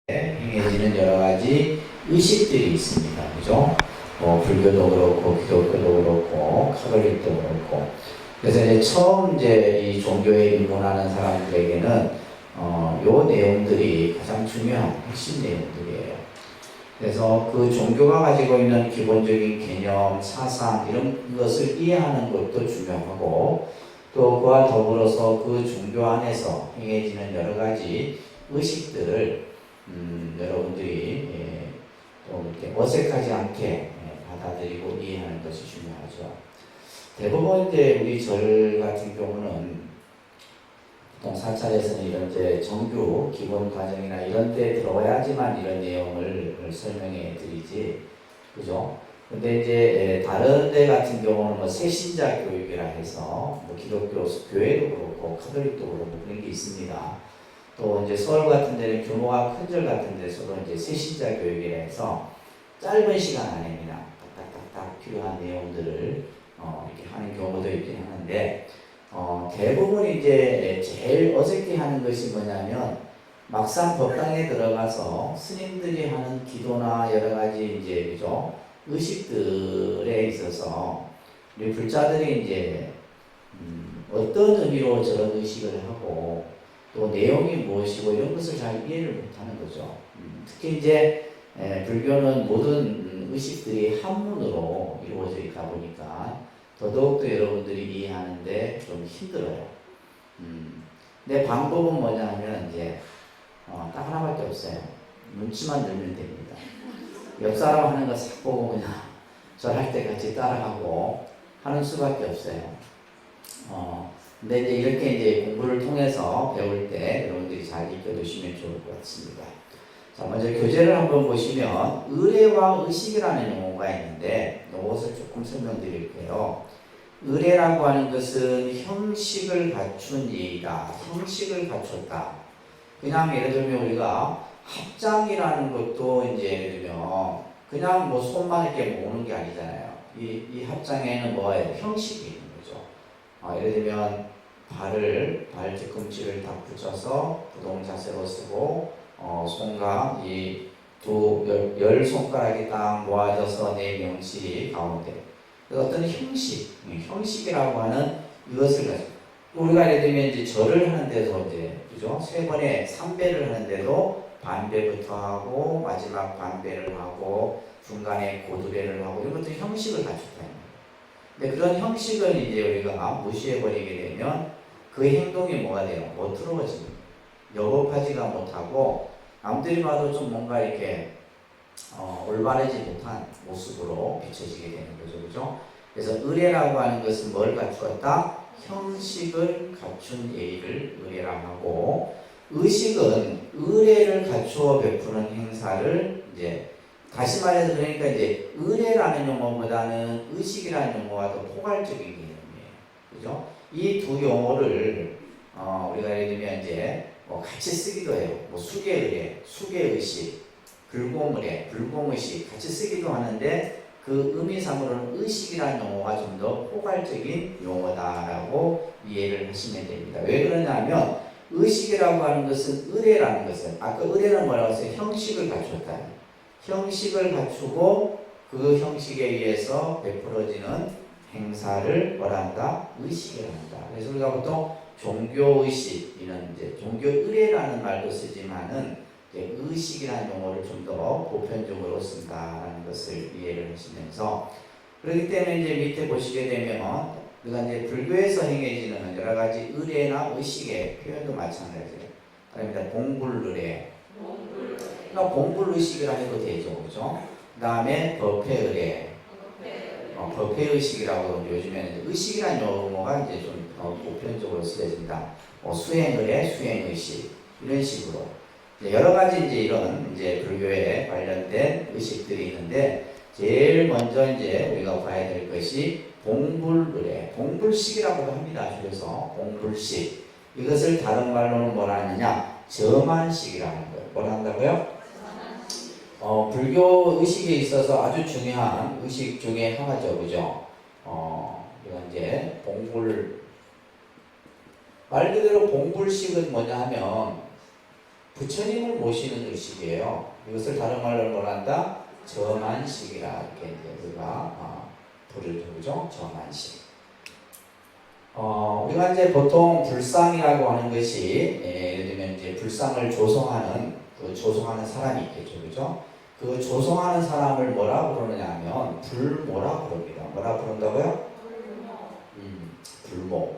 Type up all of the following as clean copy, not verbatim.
행해지는 여러 가지 의식들이 있습니다. 그죠? 불교도 그렇고, 기독교도 그렇고, 카톨릭도 그렇고. 그래서 이제 처음 이 종교에 입문하는 사람들에게는, 요 내용들이 가장 중요한 핵심 내용들이에요. 그래서 그 종교가 가지고 있는 기본적인 개념, 사상, 이런 것을 이해하는 것도 중요하고, 또 그와 더불어서 그 종교 안에서 행해지는 여러 가지 의식들을 여러분들이 또 이렇게 어색하지 않게 받아들이고 이해하는 것이 중요하죠. 대부분 이제 우리 절 같은 경우는 보통 사찰에서는 이런 이제 정규 기본 과정이나 이런 데 들어와야지만 이런 내용을 설명해 드리지, 그죠? 근데 이제 다른 데 같은 경우는 뭐 새신자 교육이라 해서 뭐 기독교 교회도 그렇고 카톨릭도 그렇고 그런 게 있습니다. 또 이제 서울 같은 데는 규모가 큰 절 같은 데서도 이제 새신자 교육이라 해서 짧은 시간 안에 그냥 딱딱딱딱 필요한 내용들을 이렇게 하는 경우도 있긴 하는데, 대부분 이제 제일 어색해 하는 것이 뭐냐면 막상 법당에 들어가서 스님들이 하는 기도나 여러 가지 이제 그죠 의식들에 있어서 우리 불자들이 이제 어떤 의미로 저런 의식을 하고 또 내용이 무엇이고 이런 것을 잘 이해를 못하는 거죠. 특히 이제 불교는 모든 의식들이 한문으로 이루어져 있다 보니까 더더욱더 여러분들이 이해하는데 좀 힘들어요. 근데 방법은 뭐냐 하면 이제 딱 하나밖에 없어요. 눈치만 늘면 됩니다. 옆 사람 하는 거 싹 보고 그냥 절할 때 같이 따라하고 하는 수밖에 없어요. 근데 이제 이렇게 이제 공부를 통해서 배울 때 여러분들이 잘 익혀두시면 좋을 것 같습니다. 자, 먼저 교재를 한번 보시면 의례와 의식이라는 용어가 있는데 이것을 조금 설명드릴게요. 의례라고 하는 것은 형식을 갖춘 예의다. 형식을 갖췄다. 그냥 예를 들면 우리가 합장이라는 것도 이제 예를 들면 그냥 뭐 손만 이렇게 모으는 게 아니잖아요. 이 합장에는 뭐예요? 형식이 있는 거죠. 예를 들면 발 뒤꿈치를 딱 붙여서 부동 자세로 쓰고 손과 이 열 손가락이 딱 모아져서 내 명치 가운데 어떤 형식이라고 하는 이것을 가지고 우리가 예를 들면 이제 절을 하는데도 이제 그죠? 세 번에 3배를 하는데도 반배부터 하고 마지막 반배를 하고 중간에 고두배를 하고 이런 것들이 형식을 갖췄다. 근데 그런 형식을 이제 우리가 무시해버리게 되면 그 행동이 뭐가 돼요? 멋들어집니다. 여법하지가 못하고 남들이 봐도 좀 뭔가 이렇게 올바르지 못한 모습으로 비춰지게 되는 거죠. 그죠? 그래서 의례라고 하는 것은 뭘 갖추었다? 형식을 갖춘 예의를 의례라고 하고, 의식은 의례를 갖추어 베푸는 행사를 이제 다시 말해서 그러니까 이제 의례라는 용어보다는 의식이라는 용어가 더 포괄적인 개념이에요. 그죠? 이 두 용어를 우리가 예를 들면 이제 같이 쓰기도 해요. 뭐 수계의례, 수계의식, 불공의례, 불공의식 같이 쓰기도 하는데 그 의미상으로는 의식이라는 용어가 좀 더 포괄적인 용어다라고 이해를 하시면 됩니다. 왜 그러냐면 의식이라고 하는 것은 의례라는 것은 아까 의례는 뭐라고 했어요? 형식을 갖췄다. 형식을 갖추고 그 형식에 의해서 베풀어지는 행사를 뭐란다? 의식이라 한다. 그래서 우리가 보통 종교의식, 이런 이제 종교의례라는 말도 쓰지만은 의식이라는 용어를 좀 더 보편적으로 쓴다라는 것을 이해를 하시면서 그렇기 때문에 이제 밑에 보시게 되면 우리가 이제 불교에서 행해지는 여러 가지 의례나 의식의 표현도 마찬가지예요. 그러니까 봉불의례, 그러니까 봉불의식이라 해도 되죠, 그죠? 그 다음에 법회의례, 법회의식이라고 요즘에는 의식이라는 용어가 이제 좀 보편적으로 쓰여진다. 수행의례, 수행의식 이런 식으로 여러 가지 이제 이런 이제 불교에 관련된 의식들이 있는데 제일 먼저 이제 우리가 봐야 될 것이 봉불의례, 봉불식이라고도 합니다. 그래서 봉불식 이것을 다른 말로는 뭐라 하느냐? 점안식이라는 거예요. 뭐라 한다고요? 불교 의식에 있어서 아주 중요한 의식 중에 하나죠, 그죠? 이건 이제 말 그대로 봉불식은 뭐냐 하면 부처님을 모시는 의식이에요. 이것을 다른 말로 뭐란다? 저만식이라 이렇게 이제 우리가 부르죠, 그죠? 저만식. 우리가 이제 보통 불상이라고 하는 것이 예를 들면 이제 불상을 조성하는 조성하는 사람이 있겠죠, 그죠? 그 조성하는 사람을 뭐라 부르느냐 하면 불모라 부릅니다. 뭐라 부른다고요? 불모.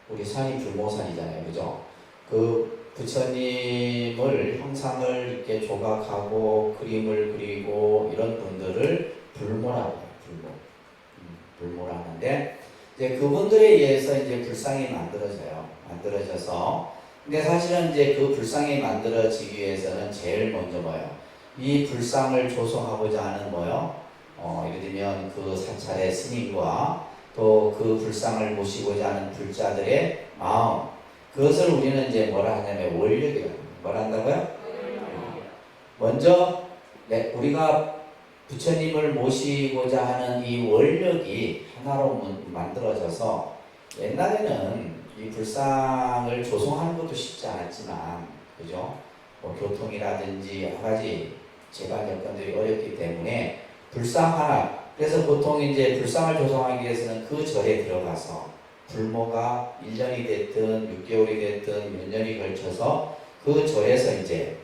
우리 산이 불모산이잖아요, 그죠? 그 부처님을 형상을 이렇게 조각하고 그림을 그리고 이런 분들을 불모라고 해요. 불모라 하는데 이제 그분들에 의해서 이제 불상이 만들어져서 근데 사실은 이제 그 불상이 만들어지기 위해서는 제일 먼저 뭐예요? 이 불상을 조성하고자 하는 뭐요? 예를 들면 그 사찰의 스님과 또 그 불상을 모시고자 하는 불자들의 마음, 그것을 우리는 이제 뭐라 하냐면 원력이라고 합니다. 뭐라 한다고요? 먼저 우리가 부처님을 모시고자 하는 이 원력이 하나로 만들어져서 옛날에는 이 불상을 조성하는 것도 쉽지 않았지만, 그죠? 뭐 교통이라든지 여러 가지 재반 여건들이 어렵기 때문에 불상 하나, 그래서 보통 이제 불상을 조성하기 위해서는 그 절에 들어가서 불모가 1년이 됐든 6개월이 됐든 몇 년이 걸쳐서 그 절에서 이제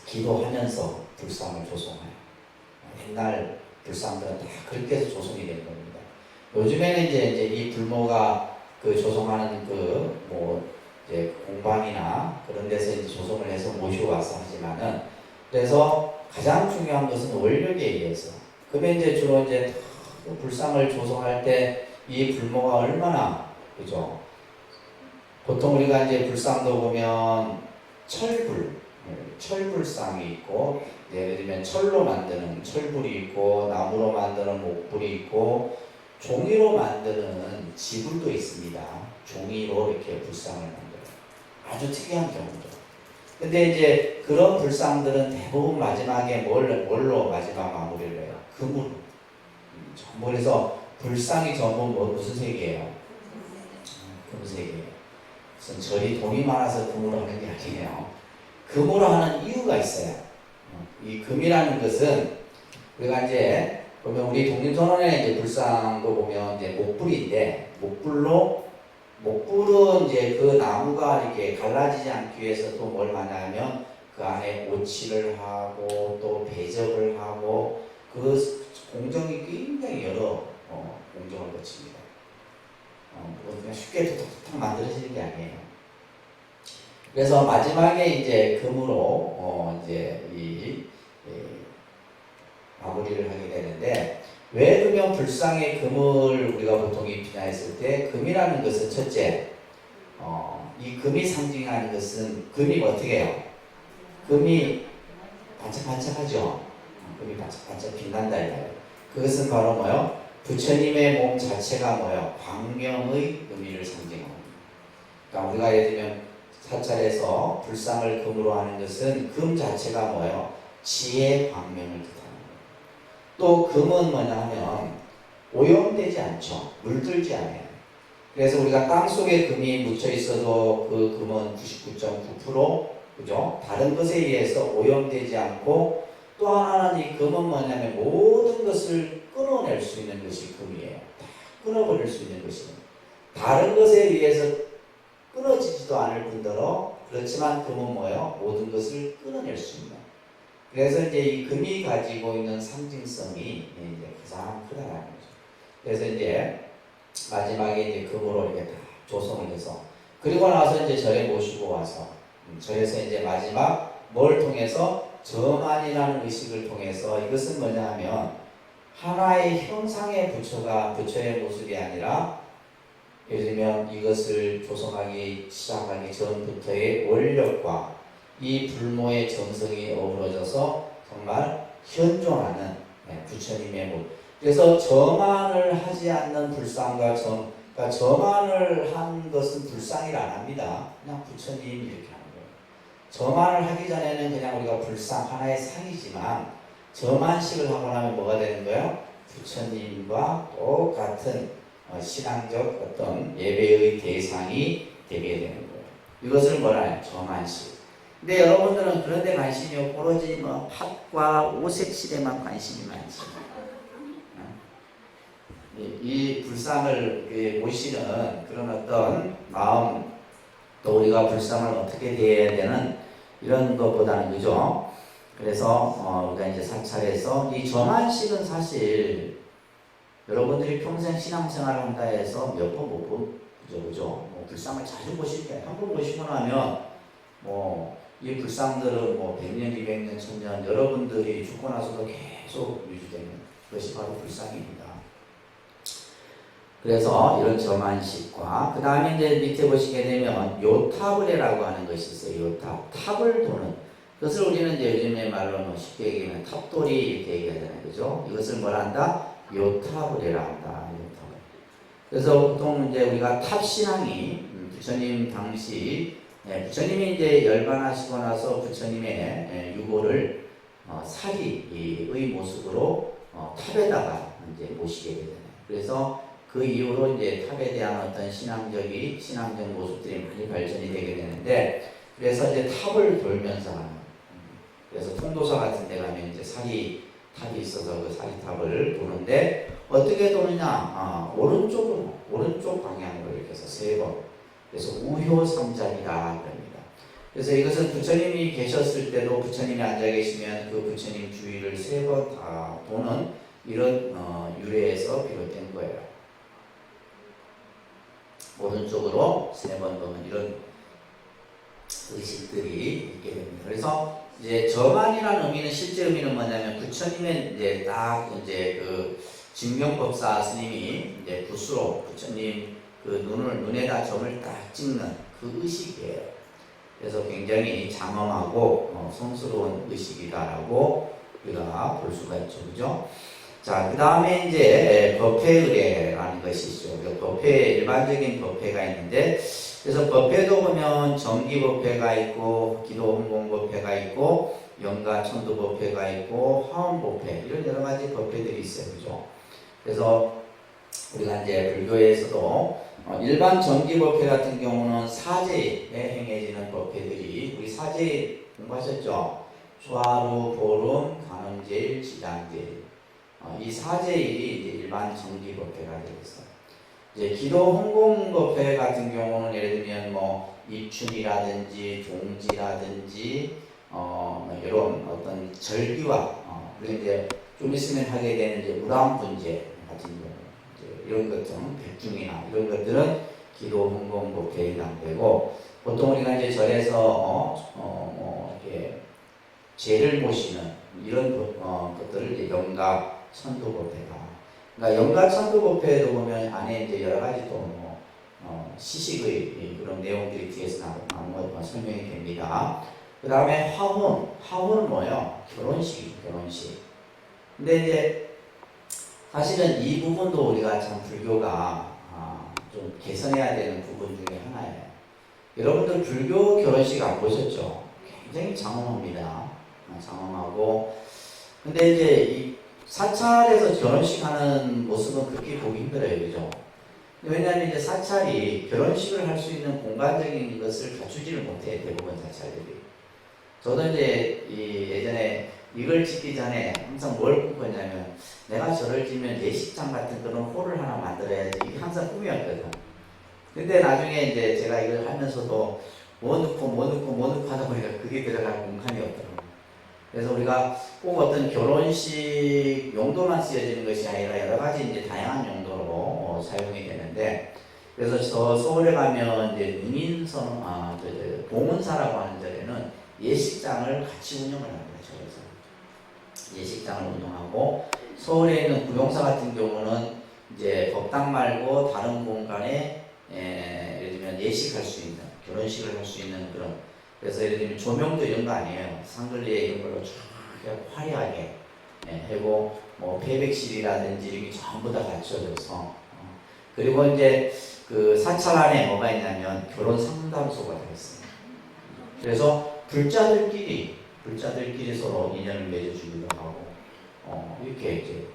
기도하면서 불상을 조성해요. 옛날 불상들은 다 그렇게 해서 조성이 된 겁니다. 요즘에는 이제 이 불모가 그 조성하는 이제 공방이나 그런 데서 이제 조성을 해서 모셔와서 하지만은, 그래서 가장 중요한 것은 원력에 의해서. 그러면 이제 주로 이제 불상을 조성할 때 이 불모가 얼마나, 그죠? 보통 우리가 이제 불상도 보면 철불상이 있고, 예를 들면 철로 만드는 철불이 있고, 나무로 만드는 목불이 있고, 종이로 만드는 지불도 있습니다. 종이로 이렇게 불상을 만들어요. 아주 특이한 경우죠. 근데 이제 그런 불상들은 대부분 마지막에 뭘로 마지막 마무리를 해요? 금으로. 그래서 불상이 전부 무슨 색이에요? 금색이에요. 무슨 절이 돈이 많아서 금으로 하는 게 아니에요. 금으로 하는 이유가 있어요. 이 금이라는 것은 우리가 이제 보면 우리 독립선언의 이제 불상도 보면 이제 목불인데, 목불은 이제 그 나무가 이렇게 갈라지지 않기 위해서 또 뭘 하냐면 그 안에 오칠을 하고 또 배접을 하고 그 공정이 굉장히 여러 공정을 거칩니다. 그냥 쉽게 툭툭 만들어지는 게 아니에요. 그래서 마지막에 이제 금으로 이제 마무리를 하게 되는데, 왜 그러면 불상에 금을 우리가 보통 입히냐 했을 때, 금이라는 것은 첫째, 이 금이 상징하는 것은, 금이 어떻게 해요? 금이 반짝반짝하죠. 금이 반짝반짝 빛난다 이거예요. 그것은 바로 뭐요? 부처님의 몸 자체가 뭐요? 광명의 의미를 상징합니다. 그러니까 우리가 예를 들면 사찰에서 불상을 금으로 하는 것은 금 자체가 뭐요? 지혜 광명을 뜻합니다. 또 금은 뭐냐 하면 오염되지 않죠. 물들지 않아요. 그래서 우리가 땅 속에 금이 묻혀 있어도 그 금은 99.9% 그죠? 다른 것에 의해서 오염되지 않고, 또 하나는 이 금은 뭐냐면 모든 것을 끊어낼 수 있는 것이 금이에요. 다 끊어버릴 수 있는 것이에요. 다른 것에 의해서 끊어지지도 않을 뿐더러, 그렇지만 금은 뭐예요? 모든 것을 끊어낼 수 있는. 그래서 이제 이 금이 가지고 있는 상징성이 이제 가장 크다라는 거죠. 그래서 이제 마지막에 이제 금으로 이렇게 다 조성을 해서, 그리고 나서 이제 절에 모시고 와서 절에서 이제 마지막 뭘 통해서? 저만이라는 의식을 통해서, 이것은 뭐냐 하면 하나의 형상의 부처의 모습이 아니라, 예를 들면 이것을 조성하기 시작하기 전부터의 원력과 이 불모의 정성이 어우러져서 정말 현존하는 부처님의 모습. 그래서 저만을 하지 않는 불상과 그러니까 저만을 한 것은 불상이라 안 합니다. 그냥 부처님 이렇게 하는 거예요. 저만을 하기 전에는 그냥 우리가 불상 하나의 상이지만, 저만식을 하고 나면 뭐가 되는 거예요? 부처님과 똑같은 신앙적 어떤 예배의 대상이 되게 되는 거예요. 이것을 뭐라 해요? 저만식. 근데 여러분들은 그런 데 관심이 없고 오로지 뭐 팥과 오색실에만 관심이 많지. 이 불상을 모시는 그런 어떤 마음, 또 우리가 불상을 어떻게 대해야 되는 이런 것보다는 그죠. 그래서 우리가 이제 사찰에서 이 점안식은 사실 여러분들이 평생 신앙생활을 한다 해서 몇 번 못 본, 그죠. 뭐 불상을 자주 보실 때 한 번 보시고 나면 이 불상들은 100년, 200년, 1000년 여러분들이 죽고 나서도 계속 유지되는 것이 바로 불상입니다. 그래서 이런 점안식과 그 다음에 이제 밑에 보시게 되면 요탑을해라고 하는 것이 있어요. 요탑, 탑을 도는 그것을 우리는 이제 요즘에 말로 쉽게 얘기하면 탑돌이 이렇게 얘기하잖아요, 그죠? 이것을 뭐라 한다? 요탑을해라 한다. 요탑을. 그래서 보통 이제 우리가 탑신앙이 부처님 당시 부처님이 이제 열반하시고 나서 부처님의 유고를 사리의 모습으로 탑에다가 이제 모시게 되잖아요. 그래서 그 이후로 이제 탑에 대한 어떤 신앙적 모습들이 많이 발전이 되게 되는데, 그래서 이제 탑을 돌면서 하는, 그래서 통도사 같은 데 가면 이제 탑이 있어서 그 사리탑을 도는데, 어떻게 도느냐? 오른쪽 방향으로 이렇게 해서 3번. 그래서 우효삼작이라 그럽니다. 그래서 이것은 부처님이 계셨을 때도 부처님이 앉아 계시면 그 부처님 주위를 3번 다 도는 이런 유래에서 비롯된 거예요. 오른쪽으로 3번 도는 이런 의식들이 있게 됩니다. 그래서 이제 점안이라는 의미는 실제 의미는 뭐냐면 부처님의 이제 딱 이제 그 진명법사 스님이 이제 붓으로 부처님 그 눈에다 점을 딱 찍는 그 의식이에요. 그래서 굉장히 장엄하고 성스러운 의식이다라고 우리가 볼 수가 있죠, 그죠? 자, 그 다음에 이제 법회의례라는 것이 있죠. 일반적인 법회가 있는데, 그래서 법회도 보면 정기법회가 있고, 기도홍공법회가 있고, 영가천도법회가 있고, 화엄법회, 이런 여러 가지 법회들이 있어요. 그죠? 그래서 우리가 이제 불교에서도 일반 정기법회 같은 경우는 사제에 행해지는 법회들이, 우리 사제 공부하셨죠? 수하루, 보름, 간음제일, 지장제일. 이 사제일이 이제 일반 정기법회가 되겠어요. 이제 기도 홍공법회 같은 경우는 예를 들면 입춘이라든지 동지라든지 이런 어떤 절기와 그리고 이제 좀 있으면 하게 되는 이제 우람분제 같은 경우 이제 이런 것들 백중이나 이런 것들은 기도 홍공법회에 해당되고, 보통 우리가 이제 절에서 이렇게 죄를 모시는 이런 것들을 이제 영가 천도법회가. 그러니까 영가천도법회에도 보면 안에 이제 여러 가지 또 시식의 그런 내용들이 뒤에서 나오는 설명이 됩니다. 그 다음에 화혼은 뭐예요? 결혼식. 근데 이제 사실은 이 부분도 우리가 참 불교가 좀 개선해야 되는 부분 중에 하나예요. 여러분들 불교 결혼식 안 보셨죠? 굉장히 장엄합니다. 장엄하고. 근데 이제 이 사찰에서 결혼식 하는 모습은 그렇게 보기 힘들어요. 그죠? 왜냐하면 이제 사찰이 결혼식을 할 수 있는 공간적인 것을 갖추지를 못해, 대부분 사찰들이. 저도 이제 예전에 이걸 짓기 전에 항상 뭘 꿈꿨냐면, 내가 절을 지면 예식장 같은 그런 홀을 하나 만들어야지. 이게 항상 꿈이었거든. 근데 나중에 이제 제가 이걸 하면서도 뭐 넣고 하다 보니까 그게 들어갈 공간이 없더라고요. 그래서 우리가 꼭 어떤 결혼식 용도만 쓰여지는 것이 아니라 여러 가지 이제 다양한 용도로 사용이 되는데, 그래서 저 서울에 가면 이제 봉은사라고 하는 절에는 예식장을 같이 운영을 합니다. 절에서 예식장을 운영하고, 서울에 있는 구룡사 같은 경우는 이제 법당 말고 다른 공간에 예를 들면 예식할 수 있는, 결혼식을 할 수 있는 그런, 그래서 예를 들면 조명도 이런 거 아니에요. 상글리에 이런 걸로 쫙 화려하게 하고, 폐백실이라든지 이런 게 전부 다 갖춰져서, 그리고 이제 그 사찰 안에 뭐가 있냐면 결혼 상담소가 되어 있습니다. 그래서 불자들끼리 서로 인연을 맺어주기도 하고, 이렇게 이제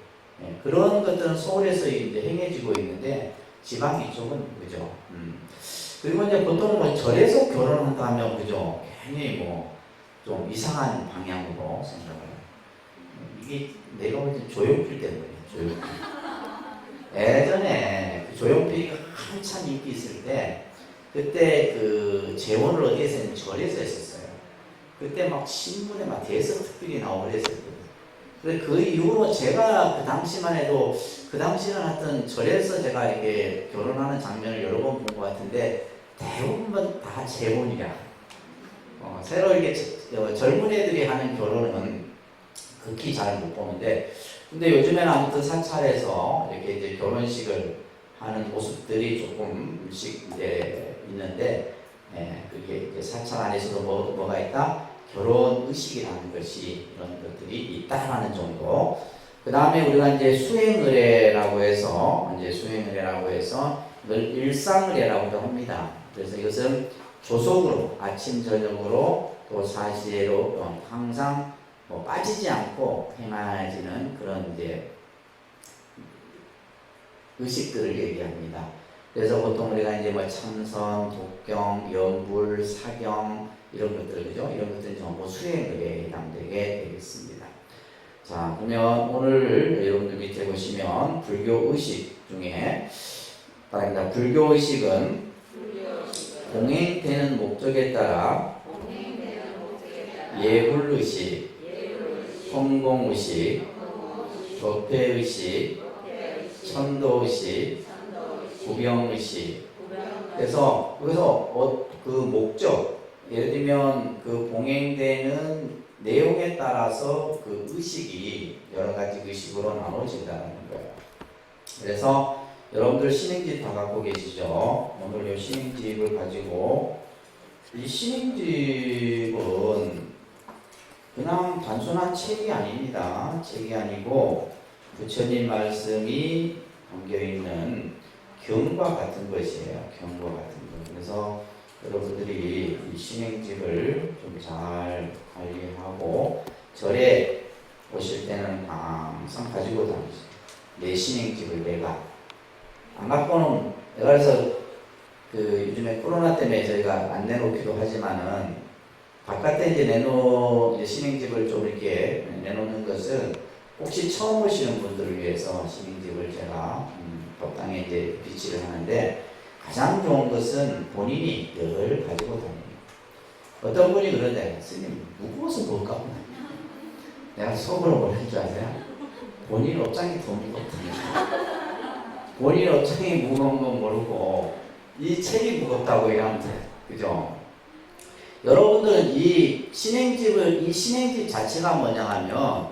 그런 것들은 서울에서 이제 행해지고 있는데, 지방 이쪽은 그죠. 그리고 이제 보통 절에서 결혼한다 하면 그죠. 괜히 좀 이상한 방향으로 생각을 해요. 이게 내가 볼 때 조용필 때문이에요. 조용필. 예전에 그 조용필이 한참 인기 있을 때 그때 그 재혼을 어디에서 했는지 절에서 했었어요. 그때 막 신문에 막 대서특필이 나오고 그랬었거든요. 그 이후로 제가 그 당시만 해도 그 당시는 하여튼 절에서 제가 이렇게 결혼하는 장면을 여러 번 본 것 같은데 대부분 다 재혼이야. 새로 이렇게 젊은 애들이 하는 결혼은 극히 잘 못 보는데, 근데 요즘에는 아무튼 사찰에서 이렇게 이제 결혼식을 하는 모습들이 조금씩 이제 있는데, 그게 이제 사찰 안에서도 뭐가 있다? 결혼 의식이라는 것이 이런 것들이 있다라는 정도. 그 다음에 우리가 이제 수행의례라고 해서 일상의례라고도 합니다. 그래서 이것은 조속으로 아침 저녁으로 또 사시로 항상 빠지지 않고 행해지는 그런 이제 의식들을 얘기합니다. 그래서 보통 우리가 이제 참선, 독경, 연불, 사경 이런 것들 그죠? 이런 것들은 전부 수행의례에 해당되게 되겠습니다. 자, 그러면 오늘 여러분들 밑에 보시면 불교 의식 중에 말입니다. 불교 의식은 공행되는 목적에 따라 예불의식, 성공의식, 법회의식, 천도의식, 구병의식. 그래서 여기서 그 목적, 예를 들면 그 봉행되는 내용에 따라서 그 의식이 여러 가지 의식으로 나눠진다는 거예요. 그래서 여러분들 신행집 다 갖고 계시죠? 오늘 이 신행집을 가지고 이 신행집은 그냥 단순한 책이 아닙니다. 책이 아니고 부처님 말씀이 담겨있는 경과 같은 것이에요. 경과 같은 것. 그래서 여러분들이 이 신행집을 좀 잘 관리하고 절에 오실 때는 항상 가지고 다니세요. 내 신행집을 내가 안 갖고는, 내가 그래서 그 요즘에 코로나 때문에 저희가 안 내놓기도 하지만은 바깥에 이제 신행집을 좀 이렇게 내놓는 것은 혹시 처음 오시는 분들을 위해서 신행집을 제가 법당에 이제 비치를 하는데, 가장 좋은 것은 본인이 늘 가지고 다닙니다. 어떤 분이 그러는데, 스님 무거워서 못 갖고 다녀. 내가 속으로 뭘 할 줄 아세요? 본인 업장이 더 무겁다니까. 본인 업장이 무거운 건 모르고 이 책이 무겁다고 얘기하면 돼요. 그죠? 여러분들은 이 신행집 자체가 뭐냐 하면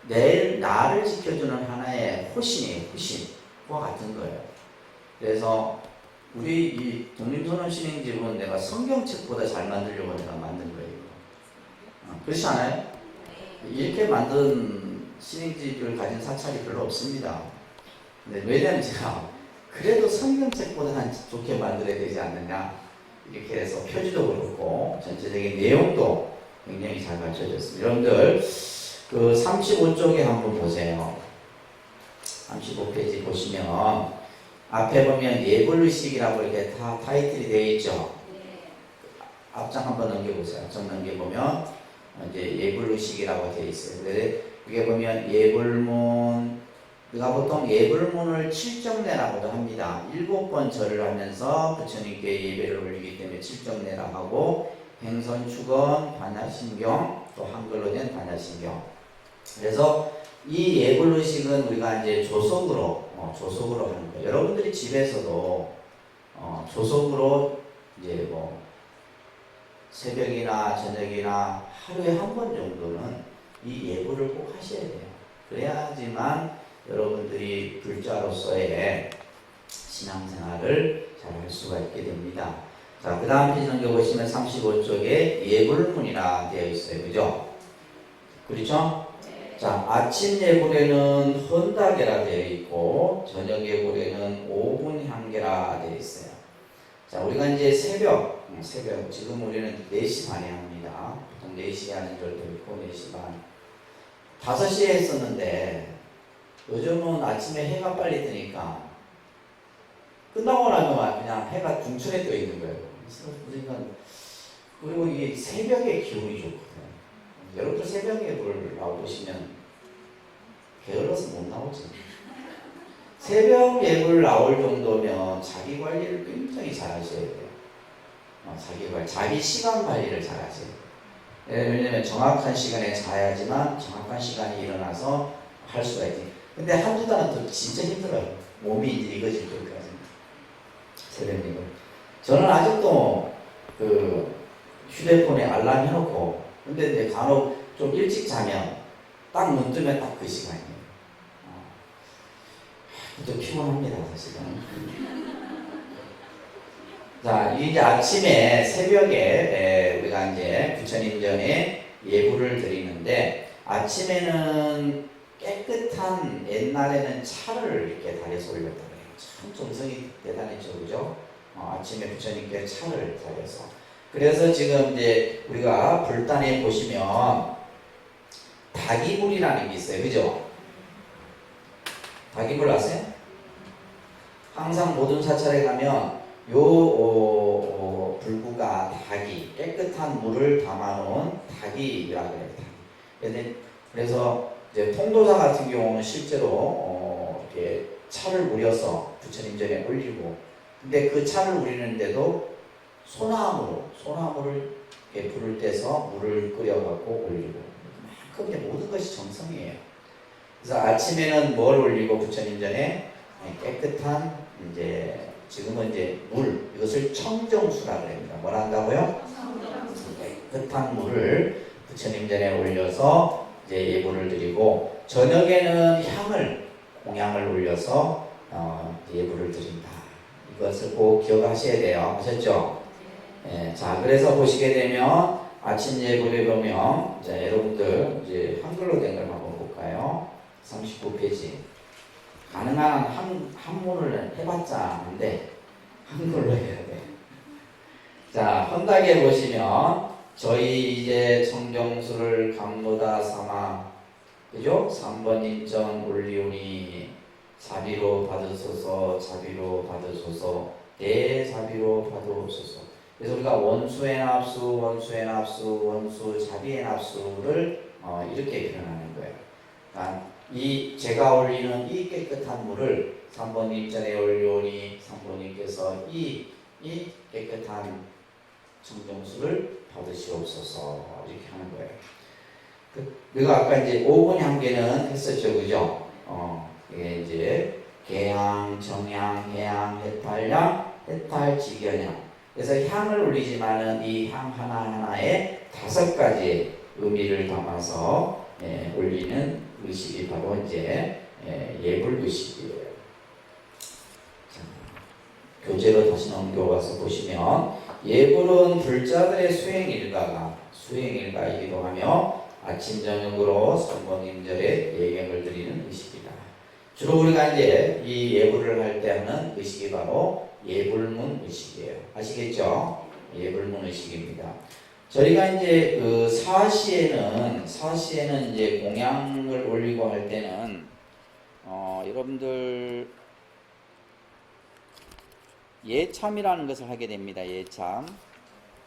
내일 나를 지켜주는 하나의 호신이에요. 호신과 같은 거예요. 그래서 우리 이 독립선언 신행집은 내가 성경책보다 잘 만들려고 내가 만든 거예요. 그렇지 않아요? 이렇게 만든 신행집을 가진 사찰이 별로 없습니다. 근데 왜냐면 제가 그래도 성경책보다는 좋게 만들어야 되지 않느냐, 이렇게 해서 표지도 그렇고 전체적인 내용도 굉장히 잘 갖춰졌습니다. 여러분들 그 35쪽에 한번 보세요. 35페이지 보시면 앞에 보면 예불의식이라고 이렇게 다 타이틀이 되어 있죠. 앞장 한번 넘겨보세요. 앞장 넘겨보면 이제 예불의식이라고 되어 있어요. 근데 여기 보면 예불문, 우리가 보통 예불문을 칠정례라고도 합니다. 7번 절을 하면서 부처님께 예배를 올리기 때문에 칠정례라 하고, 행선축언, 반야신경, 또 한글로 된 반야신경. 그래서 이 예불의식은 우리가 이제 조속으로 하는 거예요. 여러분들이 집에서도 조속으로 이제 새벽이나 저녁이나 하루에 한 번 정도는 이 예불을 꼭 하셔야 돼요. 그래야지만 여러분들이 불자로서의 신앙생활을 잘 할 수가 있게 됩니다. 자, 그 다음 페이지 넘겨보시면 35쪽에 예불문이라 되어 있어요. 그죠? 그렇죠? 네. 자, 아침 예불에는 헌다계라 되어 있고, 저녁 예불에는 오분향계라 되어 있어요. 자, 우리가 이제 새벽, 지금 우리는 4시 반에 합니다. 보통 4시에 하는 절도 있고, 4시 반. 5시에 했었는데, 요즘은 아침에 해가 빨리 뜨니까 끝나고 나면 그냥 해가 중천에 떠 있는 거예요. 그리고 이게 새벽의 기운이 좋거든요. 여러분들 새벽 예불 나오시면 게을러서 못 나오죠. 새벽 예불 나올 정도면 자기 관리를 굉장히 잘 하셔야 돼요. 자기 관리, 자기 시간 관리를 잘 하세요. 왜냐면 정확한 시간에 자야지만 정확한 시간에 일어나서 할 수가 있지. 근데 한두 달은 또 진짜 힘들어요. 몸이 이제 익어질 때까지. 새벽 예불. 저는 아직도 그 휴대폰에 알람 해놓고, 근데 이제 간혹 좀 일찍 자면 딱 눈 뜨면 딱 그 시간이에요. 좀 피곤합니다, 사실은. 자, 이제 아침에 새벽에 우리가 이제 부처님 전에 예불을 드리는데, 아침에는 깨끗한, 옛날에는 차를 이렇게 다려서 올렸다고 해요. 참 정성이 대단했죠, 그죠? 아침에 부처님께 차를 다려서. 그래서 지금 이제 우리가 불단에 보시면 닭이불이라는 게 있어요, 그죠? 닭이불 아세요? 항상 모든 사찰에 가면 요 불구가 닭이, 깨끗한 물을 담아놓은 닭이라고 해요. 그래서 이제 통도사 같은 경우는 실제로 이렇게 차를 우려서 부처님 전에 올리고, 근데 그 차를 우리는데도 소나무를 이렇게 불을 떼서 물을 끓여갖고 올리고, 그만큼 이제 모든 것이 정성이에요. 그래서 아침에는 뭘 올리고 부처님 전에 깨끗한 이제 지금은 이제 물, 이것을 청정수라고 합니다. 뭐라 한다고요? 깨끗한 물을 부처님 전에 올려서 이제 예불을 드리고, 저녁에는 공양을 올려서 예불을 드린다. 이것을 꼭 기억하셔야 돼요. 아셨죠? 자, 그래서 보시게 되면 아침 예불에 보면, 자, 여러분들 이제 한글로 된 걸 한번 볼까요? 39페이지. 가능한 한문을 해봤자 안 돼. 한글로 해야 돼. 자, 헌당에 보시면 저희 이제 청정수를 감무다 삼아, 그죠? 3번 인전 올리오니 자비로 받으소서, 자비로 받으소서, 대자비로 받으소서. 그래서 우리가 원수의 납수, 원수의 납수, 원수 자비의 납수를 이렇게 표현하는 거예요. 그러니까 제가 올리는 이 깨끗한 물을 3번님 전에 올리오니 3번님께서 이 깨끗한 청정수를 받으시옵소서, 이렇게 하는 거예요. 우리가 아까 이제 5분 향계는 했었죠, 그죠? 이게 이제 개향, 정향, 해향, 해탈향, 해탈직연향. 그래서 향을 올리지만은 이 향 하나하나에 5가지 의미를 담아서 올리는 의식이 바로 이제 예불 의식이에요. 자, 교재로 다시 넘겨와서 보시면, 예불은 불자들의 수행일가이기도 하며 아침 저녁으로 선봉임절에 예경을 드리는 의식이다. 주로 우리가 이제 이 예불을 할 때 하는 의식이 바로 예불문 의식이에요. 아시겠죠? 예불문 의식입니다. 저희가 이제 그 사시에는 이제 공양을 올리고 할 때는 여러분들 예참이라는 것을 하게 됩니다. 예참.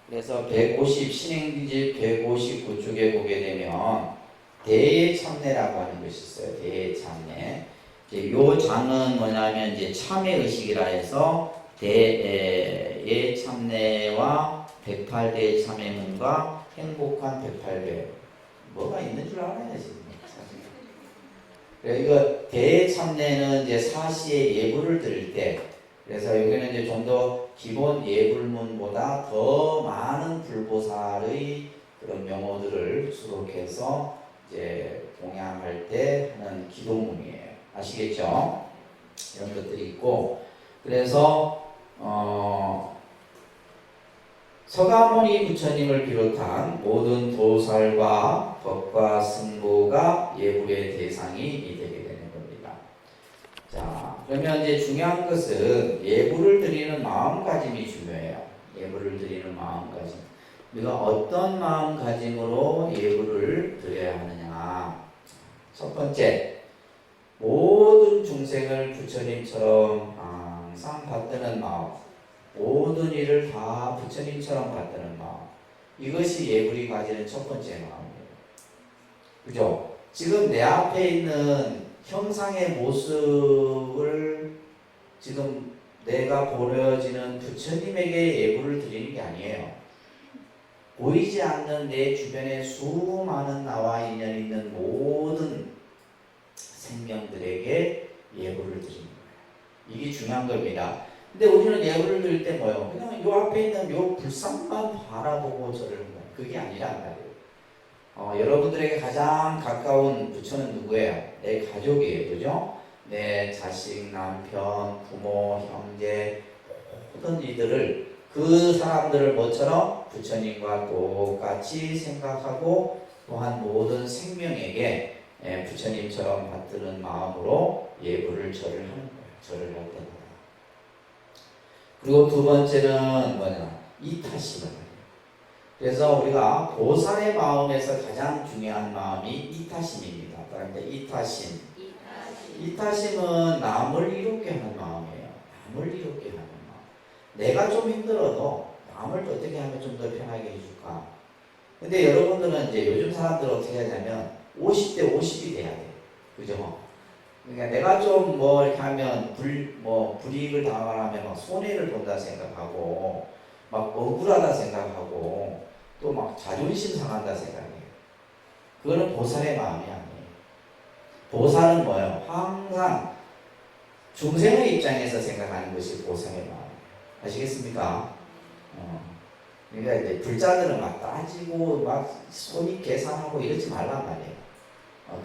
그래서 150 신행기집 159쪽에 보게 되면 대예참례라고 하는 것이 있어요. 대예참례. 이제 요 장은 뭐냐면 이제 참회 의식이라 해서 대예참례와 108대 참회문과 행복한 108배, 뭐가 있는 줄 알아요 지금 사실. 이거 대참례는 이제 사시의 예불을 드릴 때, 그래서 여기는 이제 좀 더 기본 예불문보다 더 많은 불보살의 그런 명호들을 수록해서 이제 공양할 때 하는 기도문이에요. 아시겠죠? 이런 것들이 있고, 그래서 서가모니 부처님을 비롯한 모든 도살과 법과 승보가 예불의 대상이 되게 되는 겁니다. 자, 그러면 이제 중요한 것은 예불을 드리는 마음가짐이 중요해요. 예불을 드리는 마음가짐. 우리가 어떤 마음가짐으로 예불을 드려야 하느냐. 첫 번째, 모든 중생을 부처님처럼 항상 받드는 마음. 모든 일을 다 부처님처럼 받드는 마음. 이것이 예불이 가지는 첫 번째 마음이에요. 그죠? 지금 내 앞에 있는 형상의 모습을 지금 내가 보여지는 부처님에게 예불을 드리는 게 아니에요. 보이지 않는 내 주변에 수많은 나와 인연 있는 모든 생명들에게 예불을 드리는 거예요. 이게 중요한 겁니다. 근데 우리는 예불을 드릴 때 뭐예요? 그냥 요 앞에 있는 요 불상만 바라보고 절을 하는 거예요. 그게 아니란 말이에요. 여러분들에게 가장 가까운 부처는 누구예요? 내 가족이에요. 그죠? 내 자식, 남편, 부모, 형제 모든 이들을 그 사람들을 뭐처럼 부처님과 똑같이 생각하고 또한 모든 생명에게 부처님처럼 받드는 마음으로 예불을 절을 하는 거예요. 절을 할 때마다. 그리고 두 번째는 뭐냐? 이타심을 해요. 그래서 우리가 보살의 마음에서 가장 중요한 마음이 이타심입니다. 그런데 이타심. 이타심은 남을 이롭게 하는 마음이에요. 남을 이롭게 하는 마음. 내가 좀 힘들어도 남을 어떻게 하면 좀 더 편하게 해줄까? 근데 여러분들은 이제 요즘 사람들은 어떻게 하냐면 50대 50이 돼야 돼요. 그죠? 그러니까 내가 좀 뭐 이렇게 하면 불이익을 당하면 막 손해를 본다 생각하고 막 억울하다 생각하고 또 막 자존심 상한다 생각해요. 그거는 보살의 마음이 아니에요. 보살은 뭐예요? 항상 중생의 입장에서 생각하는 것이 보살의 마음이에요. 아시겠습니까? 그러니까 이제 불자들은 막 따지고 막 손익 계산하고 이러지 말란 말이에요.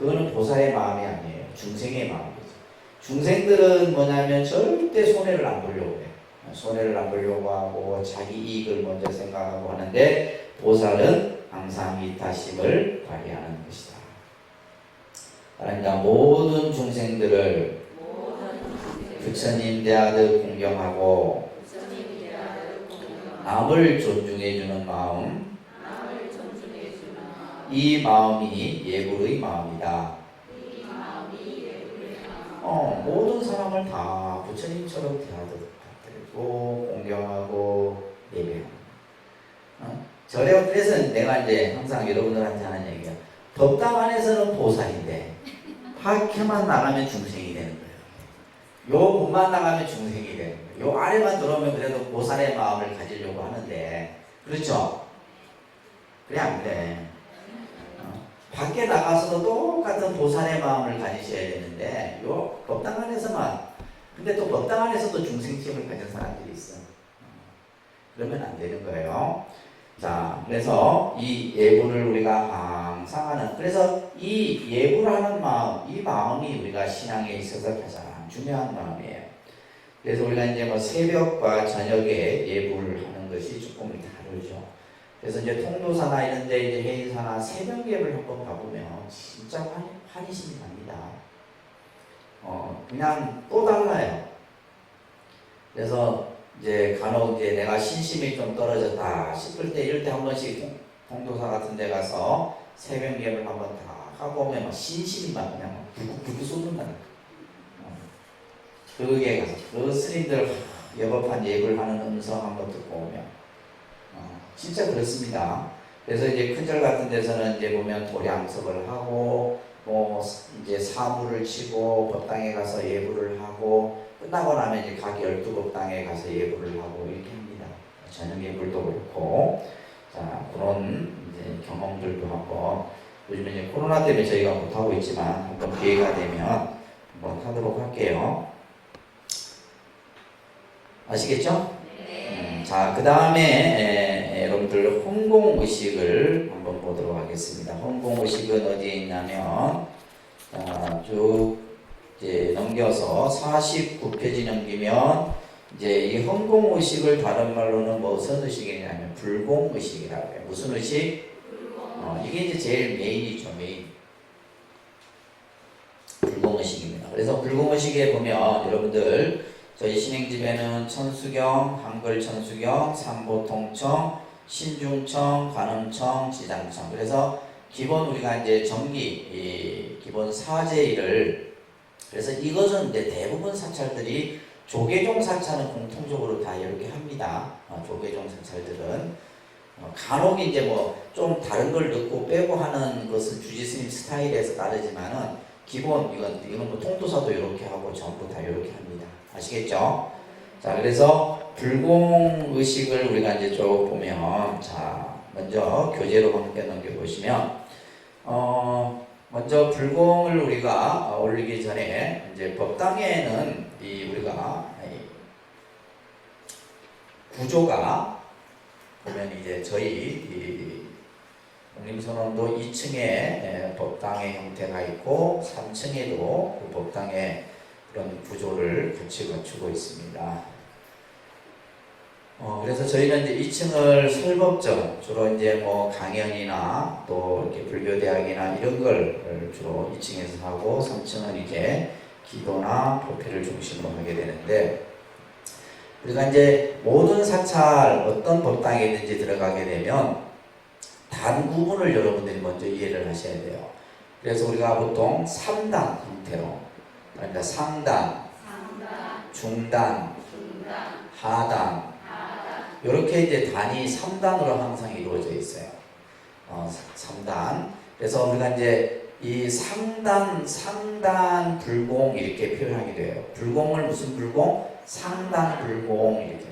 그거는 보살의 마음이 아니에요. 중생의 마음이죠. 중생들은 뭐냐면 절대 손해를 안 보려고 해요. 손해를 안 보려고 하고 자기 이익을 먼저 생각하고 하는데 보살은 항상 이타심을 발휘하는 것이다. 그러니까 모든 중생들을 부처님 대하듯 공경하고 남을 존중해주는 마음, 이 마음이 예불의 마음이다. 모든 사람을 다 부처님처럼 대하듯 받들고 공경하고 예배하고. 그래서 내가 이제 항상 여러분들한테 하는 얘기야. 법당 안에서는 보살인데 밖에만 나가면 중생이 되는 거예요. 요 문만 나가면 중생이 되는 거예요. 요 아래만 들어오면 그래도 보살의 마음을 가지려고 하는데, 그렇죠? 그래 안 그래? 밖에 나가서도 똑같은 보살의 마음을 가지셔야 되는데 요 법당 안에서만. 근데 또 법당 안에서도 중생심을 가진 사람들이 있어. 그러면 안 되는 거예요. 자, 그래서 이 예불을 우리가 항상 하는, 그래서 이 예불하는 마음, 이 마음이 우리가 신앙에 있어서 가장 중요한 마음이에요. 그래서 우리가 이제 뭐 새벽과 저녁에 예불을 하는 것이 조금 다르죠. 그래서 이제 통도사나 이런 데 이제 해인사나 새벽 예불 한번 가보면 진짜 환희심이 납니다. 그냥 또 달라요. 그래서 이제 간혹 이제 내가 신심이 좀 떨어졌다 싶을 때 이럴 때 한 번씩 통도사 같은 데 가서 새벽 예불 한번 다 하고 오면 막 신심이 막 그냥 불국 쏟는다. 그게 가서 그 스님들 여법한 예불 하는 음성 한번 듣고 오면 진짜 그렇습니다. 그래서 이제 큰절 같은 데서는 이제 보면 도량석을 하고 뭐 이제 사무를 치고 법당에 가서 예불을 하고 끝나고 나면 이제 각 12법당에 가서 예불을 하고 이렇게 합니다. 저녁 예불도 그렇고. 자, 그런 이제 경험들도 한번, 요즘에 이제 코로나 때문에 저희가 못하고 있지만 한번 기회가 되면 한번 하도록 할게요. 아시겠죠? 자, 그 다음에 여러분들 홍공의식을 한번 보도록 하겠습니다. 홍공의식은 어디에 있냐면, 쭉 이제 넘겨서 49페이지 넘기면 이제 이 홍공의식을 다른 말로는 무슨 의식이냐면 불공의식이라고 해요. 무슨 의식? 이게 이제 제일 메인이죠. 메인. 불공의식입니다. 그래서 불공의식에 보면 여러분들 저희 신행집에는 천수경, 한글 천수경, 삼보통청, 신중청, 관음청, 지장청. 그래서 기본 우리가 이제 정기, 기본 사제일을, 그래서 이것은 이제 대부분 사찰들이 조계종 사찰은 공통적으로 다 이렇게 합니다. 조계종 사찰들은. 간혹 이제 뭐 좀 다른 걸 넣고 빼고 하는 것은 주지스님 스타일에서 다르지만은 기본 이건 뭐 통도사도 이렇게 하고 전부 다 이렇게 합니다. 아시겠죠? 자, 그래서 불공 의식을 우리가 이제 쭉 보면, 자, 먼저 교재로 함께 넘겨보시면, 먼저 불공을 우리가 올리기 전에 이제 법당에는 우리가 구조가 보면 이제 저희 독립선언도 2층에 법당의 형태가 있고 3층에도 그 법당의 그런 구조를 같이 갖추고 있습니다. 그래서 저희는 이제 2층을 설법정, 주로 이제 뭐 강연이나 또 이렇게 불교대학이나 이런 걸 주로 2층에서 하고 3층은 이제 기도나 법회를 중심으로 하게 되는데, 우리가 이제 모든 사찰 어떤 법당이든지 들어가게 되면 단 구분을 여러분들이 먼저 이해를 하셔야 돼요. 그래서 우리가 보통 3단 형태로, 그러니까 상단, 중단, 하단, 이렇게 이제 단이 3단으로 항상 이루어져 있어요. 3단. 그래서 우리가 이제 이 상단 불공 이렇게 표현하게 돼요. 불공을 무슨 불공? 상단 불공 이렇게.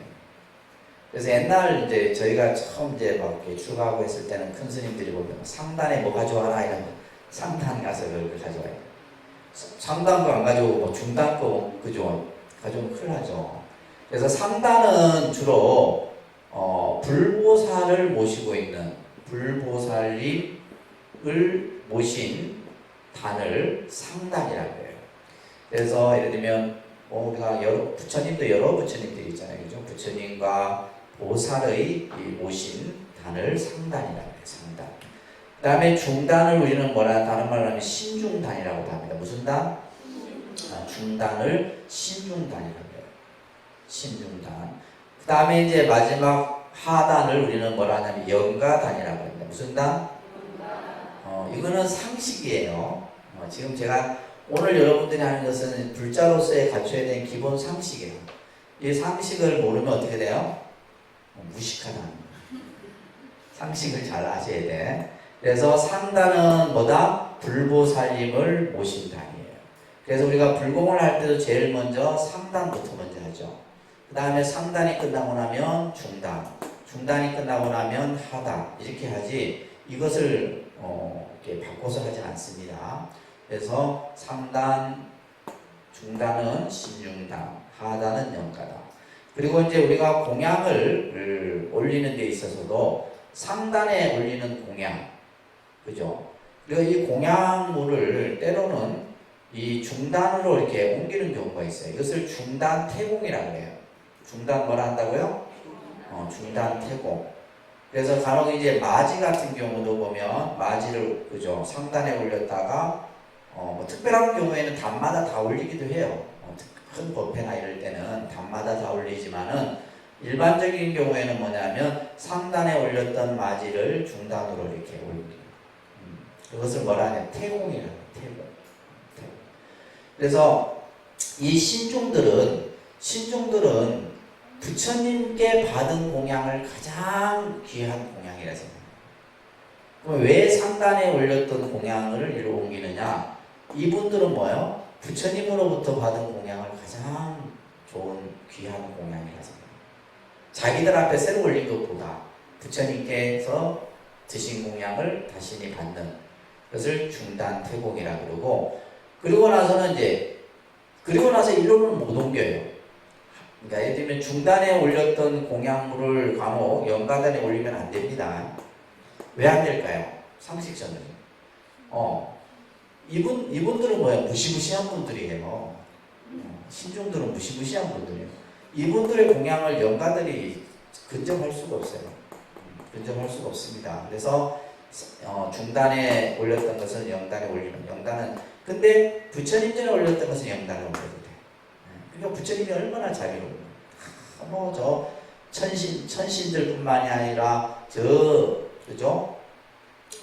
그래서 옛날 이제 저희가 처음 이제 막 이렇게 출가하고 했을 때는 큰 스님들이 보면 상단에 뭐 가져와라 이러면 상단 가서 그걸 가져와요. 상단 거 안 가져오고 뭐 중단 거 그죠? 가져오면 큰일 나죠. 그래서 상단은 주로 불보살을 모시고 있는 불보살님을 모신 단을 상단이라고 해요. 그래서 예를 들면 우리가 부처님도 여러 부처님들이 있잖아요. 그죠? 부처님과 보살의 모신 단을 상단이라고 해요. 상단. 그 다음에 중단을 우리는 다른 말로 하면 신중단이라고 합니다. 무슨 단? 중단을 신중단이라고 해요. 신중단. 그 다음에 이제 마지막 하단을 우리는 하냐면 영가단이라고 합니다. 무슨 단? 이거는 상식이에요. 지금 제가 오늘 여러분들이 하는 것은 불자로서의 갖춰야 되는 기본 상식이에요. 이 상식을 모르면 어떻게 돼요? 무식하다. 상식을 잘 아셔야 돼. 그래서 상단은 뭐다? 불보살님을 모신 단이에요. 그래서 우리가 불공을 할 때도 제일 먼저 상단부터 먼저 하죠. 그 다음에 상단이 끝나고 나면 중단, 중단이 끝나고 나면 하단 이렇게 하지 이것을 이렇게 바꿔서 하지 않습니다. 그래서 상단, 중단은 신중단, 하단은 영가단. 그리고 이제 우리가 공양을 올리는 데 있어서도 상단에 올리는 공양, 그죠? 그리고 이 공양물을 때로는 이 중단으로 이렇게 옮기는 경우가 있어요. 이것을 중단 태공이라고 해요. 중단 뭐라 한다고요? 중단 태공. 그래서 간혹 이제 마지 같은 경우도 보면 마지를 그죠? 상단에 올렸다가 뭐 특별한 경우에는 단마다 다 올리기도 해요. 큰 법회나 이럴 때는 단마다 다 올리지만은 일반적인 경우에는 뭐냐면 상단에 올렸던 마지를 중단으로 이렇게 올립니다. 그것을 뭐라 하냐? 태공이라고 해요. 태공. 그래서 이 신중들은 부처님께 받은 공양을 가장 귀한 공양이라 생각합니다. 그럼 왜 상단에 올렸던 공양을 이리로 옮기느냐? 이분들은 뭐예요? 부처님으로부터 받은 공양을 가장 좋은 귀한 공양이라 생각합니다. 자기들 앞에 새로 올린 것보다 부처님께서 드신 공양을 자신이 받는 것을 중단 태공이라 그러고, 그리고 나서 일로는 못 옮겨요. 그러니까 예를 들면 중단에 올렸던 공양물을 간혹 영가단에 올리면 안 됩니다. 왜 안 될까요? 상식적으로. 이분들은 뭐야? 무시무시한 분들이에요. 신중들은 무시무시한 분들이에요. 이분들의 공양을 영가들이 근접할 수가 없어요. 근접할 수가 없습니다. 그래서 중단에 올렸던 것은 영단에 올리면 영단은, 근데 부처님 전에 올렸던 것은 영단에 올려도 돼. 그러니까 부처님이 얼마나 자비로워요. 저 천신들뿐만이 아니라 그죠?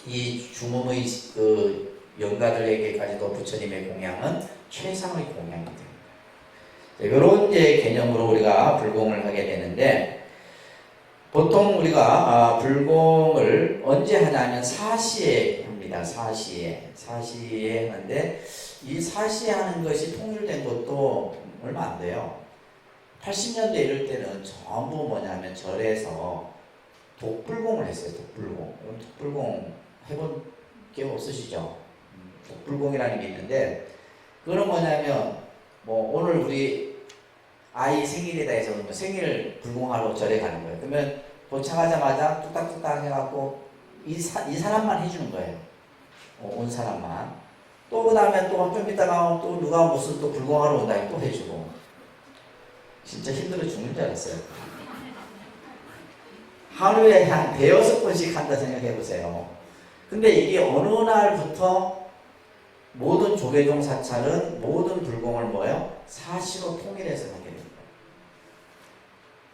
이 중음의 그 영가들에게까지도 부처님의 공양은 최상의 공양이 됩니다. 이런 이제 개념으로 우리가 불공을 하게 되는데, 보통 우리가 불공을 언제 하냐면 사시에 합니다. 사시에 하는데 이 사시에 하는 것이 통일된 것도 얼마 안 돼요. 80년대 이럴 때는 전부 뭐냐면 절에서 독불공을 했어요. 독불공. 독불공 해본 게 없으시죠? 독불공이라는 게 있는데 그거는 뭐냐면 뭐 오늘 우리 아이 생일이다 해서 뭐 생일 불공하러 절에 가는 거예요. 그러면 도착하자마자 뚝딱뚝딱 해갖고 이 사람만 해주는 거예요. 온 사람만. 또 그 다음에 또 좀 있다가 또 누가 무슨 또 불공하러 온다 또 해주고. 진짜 힘들어 죽는 줄 알았어요. 하루에 한 대여섯 번씩 한다 생각해보세요. 근데 이게 어느 날부터 모든 조계종 사찰은 모든 불공을 뭐예요? 사시로 통일해서 하게 됩니다.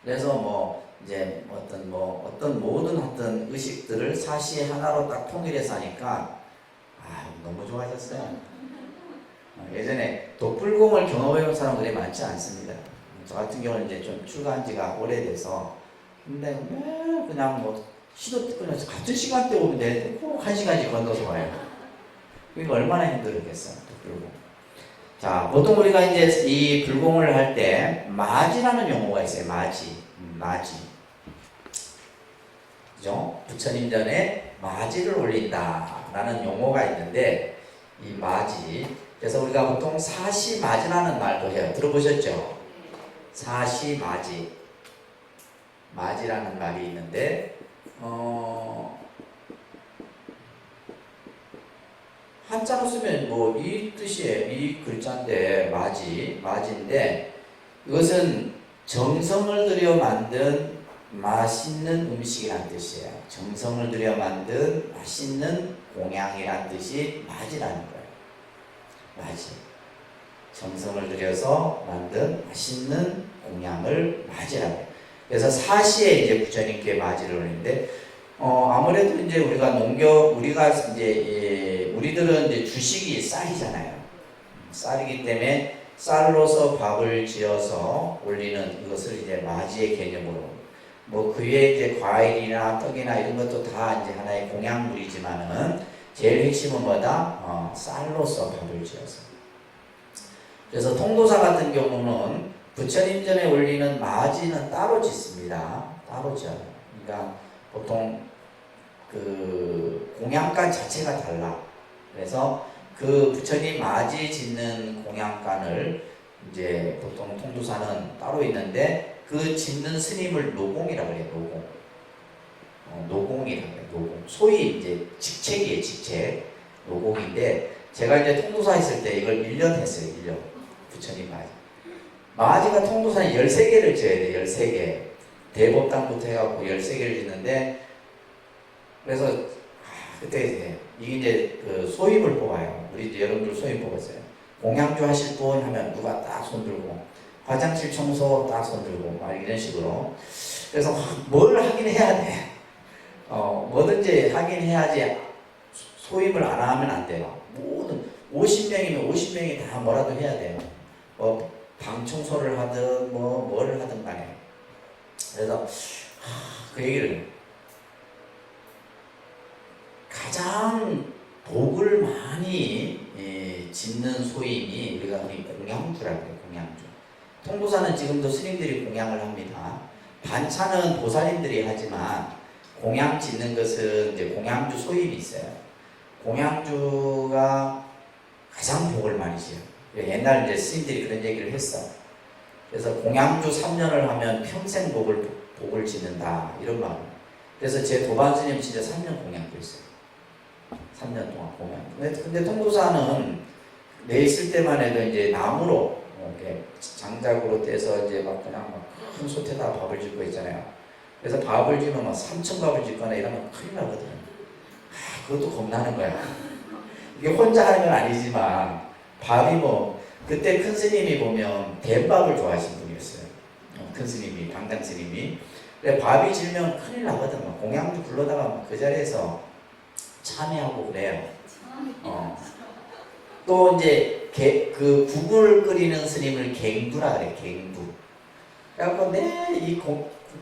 그래서 뭐 이제 어떤 모든 의식들을 사시 하나로 딱 통일해서 하니까 너무 좋아졌어요. 예전에 독불공을 경험해본 사람들이 많지 않습니다. 저 같은 경우는 이제 좀 출가한 지가 오래돼서 근데 그냥 뭐 시도 그냥 같은 시간대 오면 되는데 꼭 1시간씩 건너서 와요. 그러니까 얼마나 힘들었겠어요. 독불공. 자, 보통 우리가 이제 이 불공을 할 때 마지라는 용어가 있어요. 마지. 그죠? 부처님 전에 마지를 올린다라는 용어가 있는데 이 마지. 그래서 우리가 보통 사시마지라는 말도 해요. 들어보셨죠? 사시마지. 마지라는 말이 있는데 한자로 쓰면 뭐 이 뜻이에요. 이 글자인데 마지인데 이것은 정성을 들여 만든 맛있는 음식이란 뜻이에요. 정성을 들여 만든 맛있는 공양이란 뜻이 마지라는 거예요. 마지. 정성을 들여서 만든 맛있는 공양을 마지라고 해요. 그래서 사시에 이제 부처님께 마지를 올리는데 아무래도 이제 우리들은 이제 주식이 쌀이잖아요. 쌀이기 때문에 쌀로서 밥을 지어서 올리는 이것을 이제 마지의 개념으로 뭐 그 외에 이제 과일이나 떡이나 이런 것도 다 이제 하나의 공양물이지만은 제일 핵심은 뭐다? 쌀로서 밥을 지어서. 그래서 통도사 같은 경우는 부처님 전에 올리는 마지는 따로 짓습니다. 따로 지어요. 그러니까 보통 그 공양간 자체가 달라. 그래서 그 부처님 마지 짓는 공양간을 이제 보통 통도사는 따로 있는데 그 짓는 스님을 노공이라고 해요. 노공이라고 해요. 노공. 소위 이제 직책이에요. 직책. 노공인데 제가 이제 통도사 했을 때 이걸 1년 했어요. 1년. 부처님 마지. 마지가 통도사는 13개를 지어야 돼요. 13개. 대법당부터 해갖고 13개를 짓는데 그래서 그때 이게 그 소임을 뽑아요. 우리 여러분들 소임 뽑았어요. 공양주 하실 분 하면 누가 딱 손들고 화장실 청소 딱 손들고 막 이런 식으로. 그래서 뭘 하긴 해야 돼. 뭐든지 하긴 해야지 소임을 안 하면 안 돼요. 모든 50명이면 50명이 다 뭐라도 해야 돼요. 방 청소를 하든 뭐를 하든 간에. 그래서 그 얘기를 가장 복을 많이 짓는 소임이 우리가 공양주라고 해요. 공양주. 통도사는 지금도 스님들이 공양을 합니다. 반찬은 보살님들이 하지만 공양 짓는 것은 이제 공양주 소임이 있어요. 공양주가 가장 복을 많이 지어요. 옛날 이제 스님들이 그런 얘기를 했어. 그래서 공양주 3년을 하면 평생 복을 짓는다 이런 말. 그래서 제 도반 스님 진짜 3년 공양도 했어요. 3년 동안 공양. 근데 통도사는 내 있을 때만 해도 이제 나무로 이렇게 장작으로 떼서 이제 막 그냥 큰 솥에다 밥을 짓고 있잖아요. 그래서 밥을 지면 막 3천 밥을 짓거나 이러면 큰일 나거든. 그것도 겁나는 거야. 이게 혼자 하는 건 아니지만 밥이 그때 큰 스님이 보면 대밥을 좋아하시는 분이었어요. 큰 스님이, 당당 스님이. 근데 밥이 질면 큰일 나거든. 공양주 불러다가 그 자리에서 참여하고 그래요. 또 이제 그 국을 끓이는 스님을 갱두라 그래. 갱두. 그래갖고 이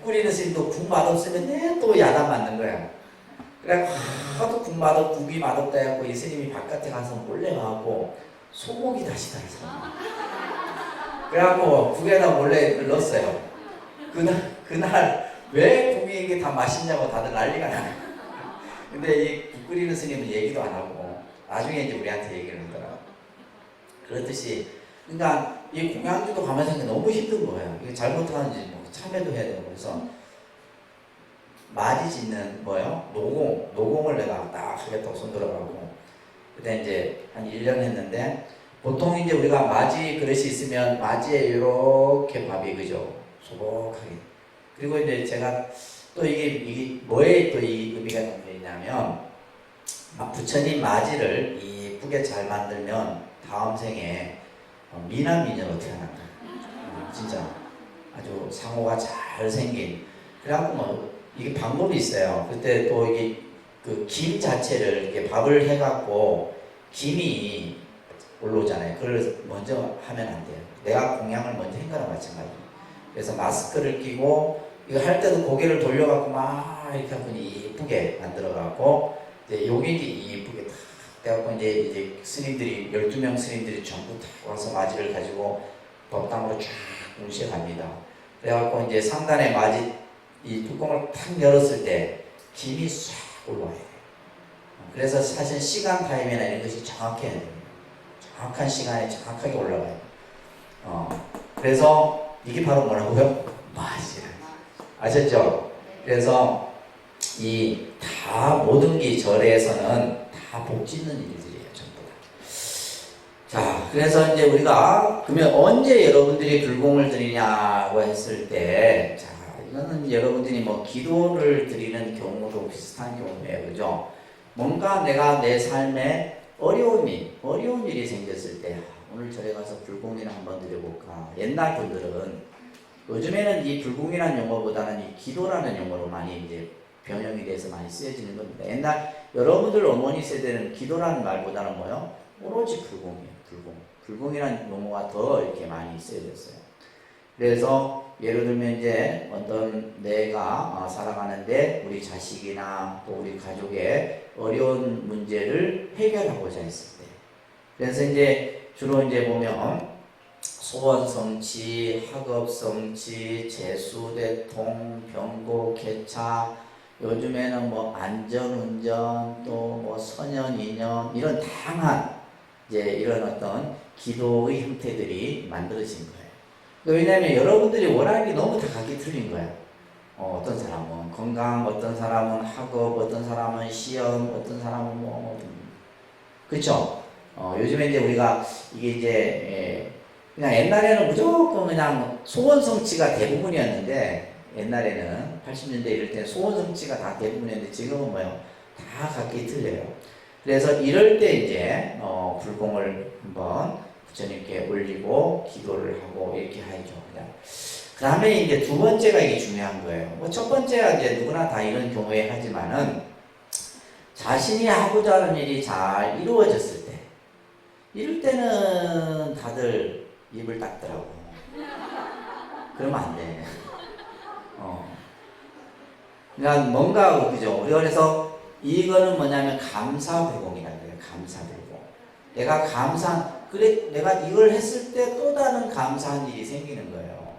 국 끓이는 스님도 국 맛없으면 또 야단 맞는 거야. 그래 하도 국이 맛없다 해갖고 이 스님이 바깥에 가서 몰래 가고 소고기 다시다 해서 그래갖고 국에다 몰래 넣었어요. 그날 왜 국이 이게 다 맛있냐고 다들 난리가 나요. 근데 이 국 끓이는 스님은 얘기도 안 하고 나중에 이제 우리한테 얘기를 하더라고. 그렇듯이 그러니까 이 공양주도 가만히 생각해 너무 힘든 거예요. 이게 잘못하는지 뭐 참여도 해야 되고 그래서 맞이 짓는 뭐요? 노공을 내가 딱 하겠다고 손 들어가고 그때 이제 한 1년 했는데 보통 이제 우리가 맞이 그릇이 있으면 맞이에 이렇게 밥이 그죠? 소복하게 그리고 이제 제가 또 이게 뭐에 또 이 의미가 담겨 있냐면 부처님 맞이를 이쁘게 잘 만들면 다음 생에 미남 미녀로 태어난다. 진짜 아주 상호가 잘 생긴 그래갖고 뭐 이게 방법이 있어요. 그때 또 이게 그 김 자체를 이렇게 밥을 해갖고 김이 올라오잖아요. 그걸 먼저 하면 안 돼요. 내가 공양을 먼저 한 거랑 마찬가지예요. 그래서 마스크를 끼고 이거 할 때도 고개를 돌려갖고 막 이렇게 하고 이쁘게 만들어갖고 이제 여기 이제 이쁘게 딱 돼갖고 이제 스님들이 12명 스님들이 전부 다 와서 맞이를 가지고 법당으로 쫙 운시해 갑니다. 그래갖고 이제 상단에 맞이 이 뚜껑을 탁 열었을 때 김이 싹 올라와야 돼요. 그래서 사실 시간 타임이나 이런 것이 정확해야 돼요. 정확한 시간에 정확하게 올라가요. 그래서 이게 바로 뭐라고요? 맞이야. 아셨죠? 그래서 이 다 모든 게 절에서는 다 복 짓는 일들이에요. 전부 다. 자, 그래서 이제 우리가 그러면 언제 여러분들이 불공을 드리냐고 했을 때 자, 이거는 여러분들이 뭐 기도를 드리는 경우도 비슷한 경우예요. 그죠? 뭔가 내가 내 삶에 어려운 일이 생겼을 때 오늘 절에 가서 불공이나 한번 드려볼까. 옛날 분들은 요즘에는 이 불공이라는 용어보다는 이 기도라는 용어로 많이 이제 변형이 돼서 많이 쓰여지는 겁니다. 옛날 여러분들 어머니 세대는 기도라는 말보다는 뭐요? 오로지 불공이에요. 불공이라는 용어가 더 이렇게 많이 쓰여졌어요. 그래서 예를 들면 이제 어떤 내가 살아가는데 우리 자식이나 또 우리 가족의 어려운 문제를 해결하고자 했을 때 그래서 이제 주로 이제 보면 소원성취, 학업성취, 재수대통, 병고, 개차 요즘에는 뭐 안전운전 또 뭐 선연인연 이런 다양한 이제 이런 어떤 기도의 형태들이 만들어진 거예요. 왜냐하면 여러분들이 원하는 게 너무 다 각기 틀린 거야. 어떤 사람은 건강, 어떤 사람은 학업, 어떤 사람은 시험, 어떤 사람은 그렇죠? 요즘에 이제 우리가 이게 이제 그냥 옛날에는 무조건 그냥 소원성취가 대부분이었는데 옛날에는 80년대 이럴 때 소원성취가 다 대부분이었는데 지금은 뭐요? 다 각기 틀려요. 그래서 이럴 때 이제 불공을 한번 부처님께 올리고 기도를 하고 이렇게 하죠. 그 다음에 이제 두 번째가 이게 중요한 거예요. 뭐 첫 번째가 이제 누구나 다 이런 경우에 하지만은 자신이 하고자 하는 일이 잘 이루어졌을 때 이럴 때는 다들 입을 닫더라고. 그러면 안 돼. 그러니까 뭔가 그죠. 우리가 그래서 이거는 뭐냐면 감사불공이라는 거예요. 감사불공. 그래 내가 이걸 했을 때 또 다른 감사한 일이 생기는 거예요.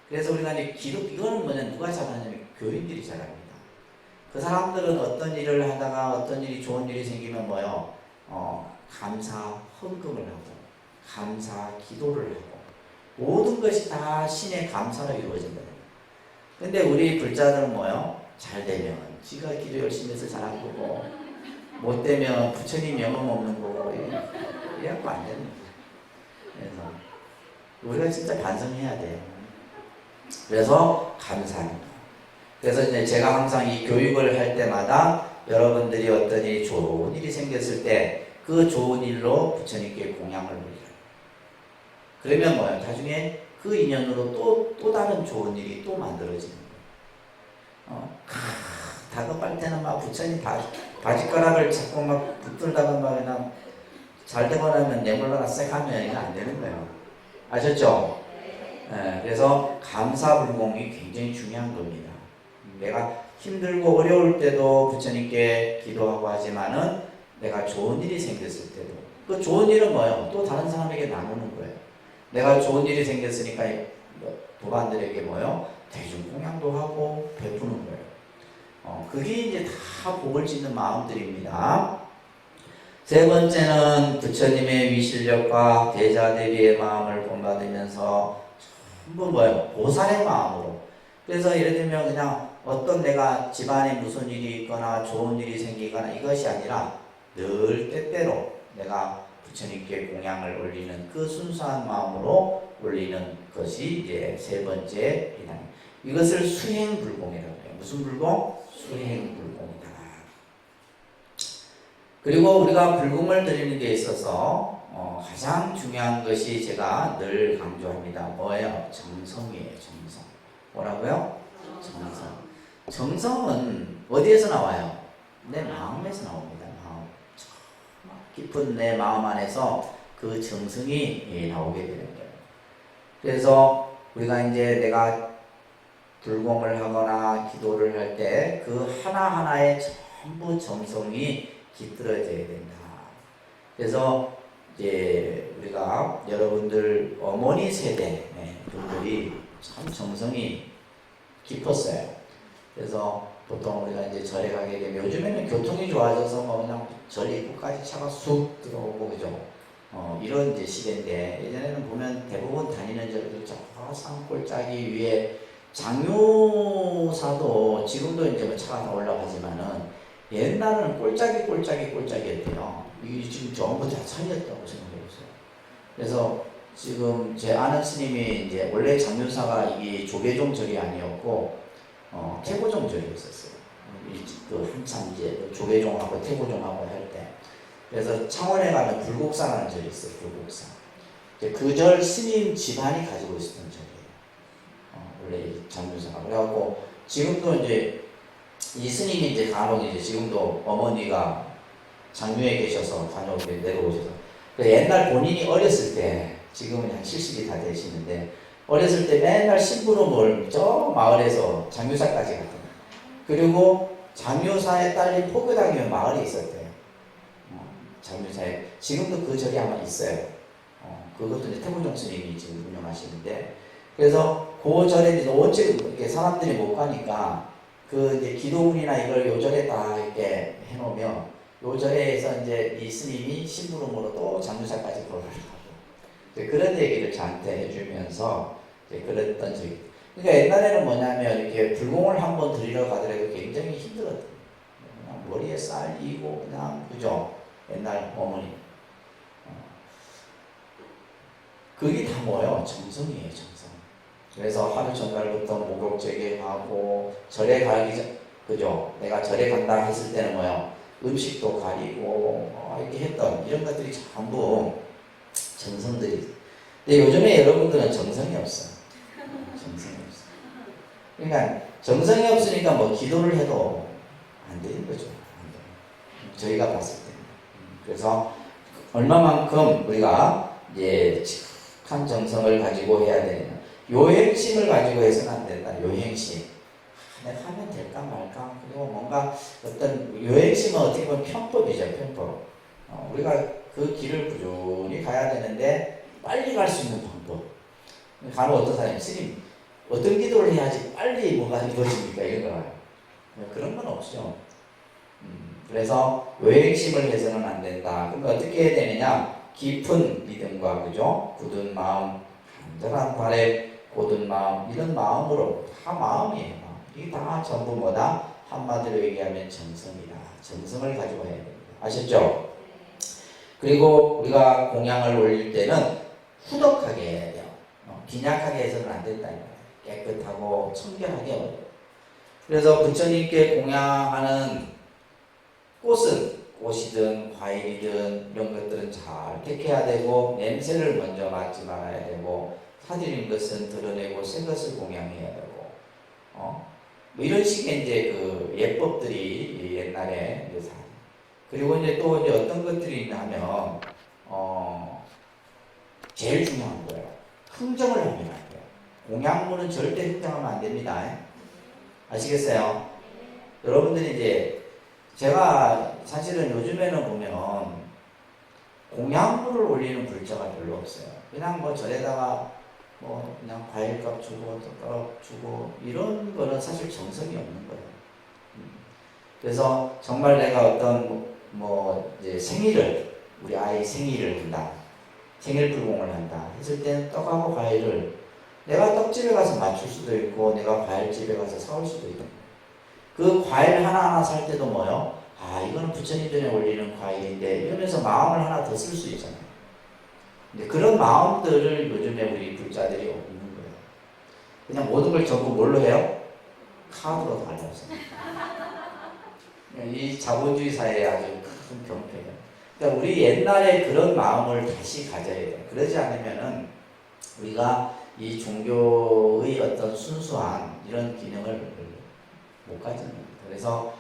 그래서 우리가 이제 이거는 뭐냐 누가 잘하냐면 교인들이 잘합니다. 그 사람들은 어떤 일을 하다가 어떤 일이 좋은 일이 생기면 뭐요? 감사 헌금을 하고 감사 기도를 하고 모든 것이 다 신의 감사로 이루어진다. 근데 우리 불자들은 뭐요? 잘 되면 지가 기도 열심히 해서 잘한 거고 못 되면 부처님 명함 없는 거고 이래갖고 안 되는 거예요. 그래서 우리가 진짜 반성해야 돼요. 그래서 감사합니다. 그래서 이제 제가 항상 이 교육을 할 때마다 여러분들이 어떤 일이 좋은 일이 생겼을 때 그 좋은 일로 부처님께 공양을 올려요. 그러면 뭐예요? 나중에 그 인연으로 또 다른 좋은 일이 또 만들어지는 거예요. 다급할 때는 막 부처님 바지가락을 잡고 막 붙들다가 막 그냥 잘 되고 나면 내몰라라 쎄 하면 이거 안 되는 거예요. 아셨죠? 그래서 감사불공이 굉장히 중요한 겁니다. 내가 힘들고 어려울 때도 부처님께 기도하고 하지만은 내가 좋은 일이 생겼을 때도 그 좋은 일은 뭐예요? 또 다른 사람에게 나누는 거예요. 내가 좋은 일이 생겼으니까 도반들에게 뭐예요? 대중공양도 하고 베푸는 거예요. 그게 이제 다 복을 짓는 마음들입니다. 세 번째는 부처님의 위실력과 대자대비의 마음을 본받으면서 전부 뭐예요? 보살의 마음으로. 그래서 예를 들면 그냥 어떤 내가 집안에 무슨 일이 있거나 좋은 일이 생기거나 이것이 아니라 늘 때때로 내가 부처님께 공양을 올리는 그 순수한 마음으로 올리는 것이 이제 세 번째 비단. 이것을 수행불공이라고 해요. 무슨 불공? 수행불공이다. 그리고 우리가 불공을 드리는 데 있어서 가장 중요한 것이 제가 늘 강조합니다. 뭐예요? 정성이에요. 정성. 뭐라고요? 정성. 정성은 어디에서 나와요? 내 마음에서 나옵니다. 마음. 깊은 내 마음 안에서 그 정성이 나오게 되는 거예요. 그래서 우리가 이제 내가 불공을 하거나 기도를 할 때 그 하나하나에 전부 정성이 깃들어져야 된다. 그래서 이제 우리가 여러분들 어머니 세대 분들이 참 정성이 깊었어요. 그래서 보통 우리가 이제 절에 가게 되면 요즘에는 교통이 좋아져서 뭐 그냥 절 입구까지 차가 쑥 들어오고 그죠. 이런 이제 시대인데 예전에는 보면 대부분 다니는 절들 저 산골짜기 위에 장묘사도 지금도 이제 뭐 차가 다 올라가지만은 옛날에는 꼴짝이였대요. 이게 지금 전부 다 산이었다고 생각해보세요. 그래서 지금 제 아는 스님이 이제 원래 장묘사가 이게 조계종 절이 아니었고 태고종 절이었었어요. 그 한참 이제 조계종하고 태고종하고 할 때. 그래서 창원에 가면 불국사라는 절이 있어요. 불국사. 그 절 스님 집안이 가지고 있었던 절이에요. 원래 장묘사가. 그래갖고 지금도 이제 이 스님이 이제 간혹 이제 지금도 어머니가 장묘에 계셔서 간혹 내려오셔서 옛날 본인이 어렸을 때 지금은 한 70이 다 되시는데 어렸을 때 맨날 심부름을 저 마을에서 장묘사까지 갔거든요. 그리고 장묘사에 딸린 포교당이면 마을에 있었대요. 장묘사에 지금도 그 절이 아마 있어요. 그것도 이제 태무종 스님이 지금 운영하시는데 그래서 그 절에 이제 어째 이렇게 사람들이 못 가니까 그 이제 기도문이나 이걸 요 절에 다 이렇게 해놓으면 요 절에서 이제 이 스님이 심부름으로 또 장묘사까지 걸어가고 그런 얘기를 저한테 해주면서 이제 그랬던 적이. 그러니까 옛날에는 뭐냐면 이렇게 불공을 한번 드리러 가더라도 굉장히 힘들었대요. 그냥 머리에 쌀 이고 그냥 그죠? 옛날 어머니. 그게 다 뭐예요? 정성이에요, 정성. 그래서 하루 전날부터 목욕제게 하고 절에 가기 전, 그죠? 내가 절에 간다 했을 때는 뭐예요? 음식도 가리고 이렇게 했던 이런 것들이 전부 정성들이. 근데 요즘에 여러분들은 정성이 없어요. 정성이 없어요. 그러니까 정성이 없으니까 뭐 기도를 해도 안 되는 거죠. 저희가 봤을 때. 그래서 얼마만큼 우리가 이제 한 정성을 가지고 해야 되느냐. 요행심을 가지고 해서는 안 된다. 요행심. 내가 하면 될까 말까. 그리고 뭔가 어떤 요행심은 어떻게 보면 편법이죠. 편법. 우리가 그 길을 꾸준히 가야 되는데 빨리 갈 수 있는 방법. 간혹 어떤 사람이 스님 어떤 기도를 해야지 빨리 뭐가 이루어집니까? 이런 거 그런 건 없죠. 그래서 요행심을 해서는 안 된다. 그러니까 어떻게 해야 되느냐? 깊은 믿음과 그죠? 굳은 마음, 간절한 바램, 고든 마음, 이런 마음으로 다 마음이에요. 이게 다 전부 뭐다? 한마디로 얘기하면 정성이다. 정성을 가지고 해야 됩니다. 아셨죠? 그리고 우리가 공양을 올릴 때는 후덕하게 해야 돼요. 빈약하게 해서는 안 된다. 깨끗하고 청결하게 해야 돼요. 그래서 부처님께 공양하는 꽃은 꽃이든 과일이든 이런 것들은 잘 택해야 되고 냄새를 먼저 맡지 말아야 되고 사드린 것은 드러내고 새 것을 공양해야 되고 뭐 이런 식의 이제 그 예법들이 옛날에 이제 그리고 이제 또 이제 어떤 것들이 있냐면 제일 중요한 거예요. 흥정을 하면 안 돼요. 공양물은 절대 흥정하면 안 됩니다. 아시겠어요? 여러분들이 이제 제가 사실은 요즘에는 보면 공양물을 올리는 불자가 별로 없어요. 그냥 뭐 절에다가 뭐 그냥 과일값 주고 떡값 주고 이런 거는 사실 정성이 없는 거예요. 그래서 정말 내가 어떤 뭐 이제 생일을 우리 아이 생일을 한다, 생일 불공을 한다 했을 때는 떡하고 과일을 내가 떡집에 가서 맞출 수도 있고 내가 과일집에 가서 사올 수도 있고 그 과일 하나하나 살 때도 뭐요? 아 이거는 부처님 전에 올리는 과일인데 이러면서 마음을 하나 더 쓸 수 있잖아요. 근데 그런 마음들을 요즘에 우리 불자들이 없는 거예요. 그냥 모든 걸 전부 뭘로 해요? 카드로 달라서. 이 자본주의 사회에 아주 큰 병폐예요. 그러니까 우리 옛날에 그런 마음을 다시 가져야 돼요. 그러지 않으면은 우리가 이 종교의 어떤 순수한 이런 기능을 못 가지는 겁니다. 그래서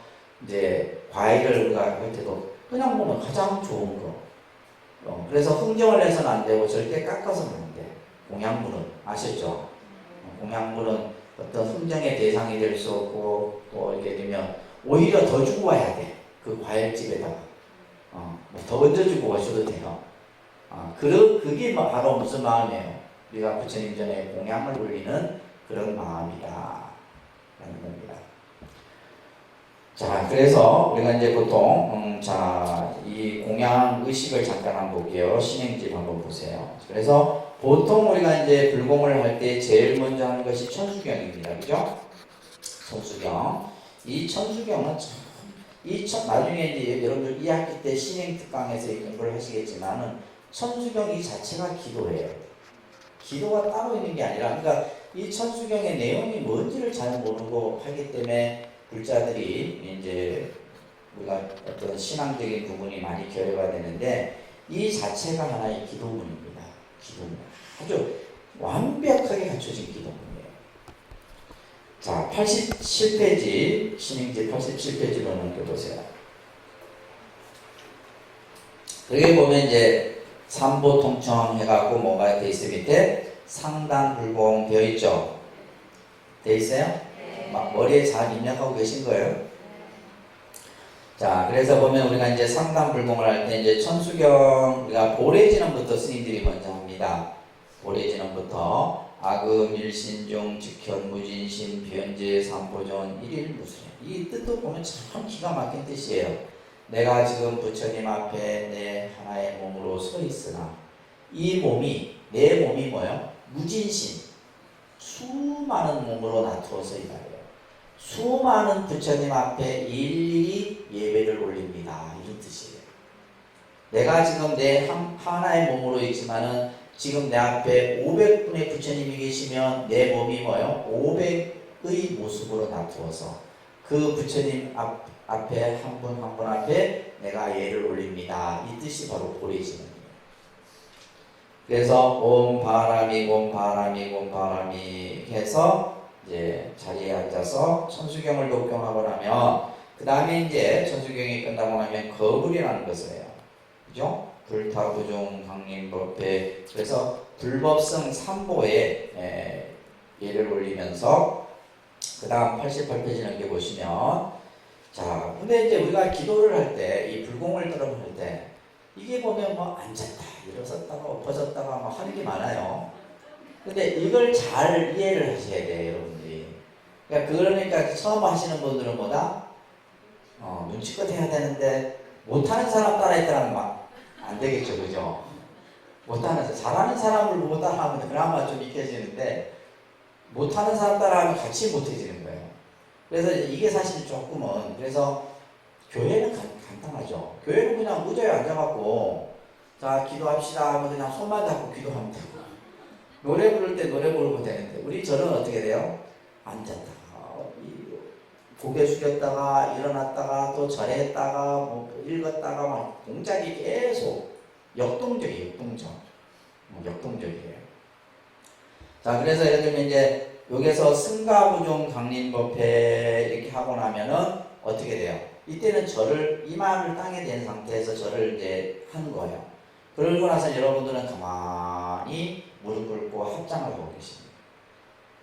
이제 과일을 우리가 할 때도 그냥 보면 가장 좋은 거. 그래서 흥정을 해서는 안 되고 절대 깎아서는 안 돼. 공양물은 아셨죠? 공양물은 어떤 흥정의 대상이 될 수 없고 또 이렇게 되면 오히려 더 주고 와야 돼. 그 과일집에다가 더 얹어주고 오셔도 돼요. 그게 바로 무슨 마음이에요? 우리가 부처님 전에 공양을 올리는 그런 마음이다 라는 겁니다. 자, 그래서 우리가 이제 보통 이 공양 의식을 잠깐 한번 볼게요. 신행집 한번 보세요. 그래서 보통 우리가 이제 불공을 할 때 제일 먼저 하는 것이 천수경입니다. 그죠? 천수경. 이 천수경은 나중에 이제 여러분들 2학기 때 신행 특강에서 공부를 하시겠지만은 천수경 이 자체가 기도예요. 기도가 따로 있는 게 아니라, 그러니까 이 천수경의 내용이 뭔지를 잘 모르고 하기 때문에 불자들이 이제 우리가 어떤 신앙적인 부분이 많이 결여가 되는데 이 자체가 하나의 기도문입니다. 기도문. 아주 완벽하게 갖춰진 기도문이에요. 자, 87페이지, 신행지 87페이지로 넘겨보세요. 여기 보면 이제 삼보 통청 해갖고 뭐가 돼 있어 밑에 상단 불공 되어 있죠? 돼 있어요? 네. 막 머리에 잘 입력하고 계신 거예요? 자, 그래서 보면 우리가 이제 상단 불공을 할 때 이제 천수경 우리가 보례진원부터 스님들이 먼저 합니다. 보례진원부터 악음 일신중 직현 무진심 변제 삼보전 일일무술. 이 뜻도 보면 참 기가 막힌 뜻이에요. 내가 지금 부처님 앞에 내 하나의 몸으로 서 있으나 이 몸이 내 몸이 뭐예요? 무진심 수많은 몸으로 나투어서 이 말이에요. 수많은 부처님 앞에 일일이 예배를 올립니다. 이런 뜻이에요. 내가 지금 내 하나의 몸으로 있지만은 지금 내 앞에 500분의 부처님이 계시면 내 몸이 뭐예요? 500의 모습으로 나투어서 그 부처님 앞에 한 분 한 분 앞에 내가 예를 올립니다. 이 뜻이 바로 보례진원이에요. 그래서 옴 바람이 옴 바람이 옴 바람이 해서 이제 자리에 앉아서 천수경을 독경하고 나면 그 다음에 이제 천수경이 끝나고 나면 거불이라는 것을 해요. 그죠? 불타부종 강림법회. 그래서 불법성 3보에 예를 올리면서 그 다음 88페이지 넘겨보시면 자, 근데 이제 우리가 기도를 할 때 이 불공을 들어볼 때 이게 보면 뭐 앉았다 일어섰다가 엎어졌다가 뭐 하는 게 많아요. 근데 이걸 잘 이해를 하셔야 돼요, 여러분들이. 그러니까 처음 하시는 분들은 뭐다? 눈치껏 해야 되는데 못하는 사람 따라했다라는 막 안 되겠죠, 그죠? 못하는 사람, 잘하는 사람을 보고 따라하면 그나마 좀 익혀지는데 못하는 사람 따라하면 같이 못해지는 거예요. 그래서 이게 사실 조금은 그래서 교회는 간단하죠. 교회는 그냥 의자에 앉아갖고 자 기도합시다 하면 그냥 손만 잡고 기도하면 되고 노래 부를 때 노래 부르면 되는데 우리 절은 어떻게 돼요? 앉았다가 고개 숙였다가 일어났다가 또 절했다가 뭐 읽었다가 막 동작이 계속 역동적이에요. 역동적이에요. 자, 그래서 예를 들면 이제 여기서 승가부종 강림법회 이렇게 하고 나면은 어떻게 돼요? 이때는 절을 이마를 땅에 댄 상태에서 절을 이제 하는 거예요. 그러고 나서 여러분들은 가만히 무릎 꿇고 합장을 하고 계십니다.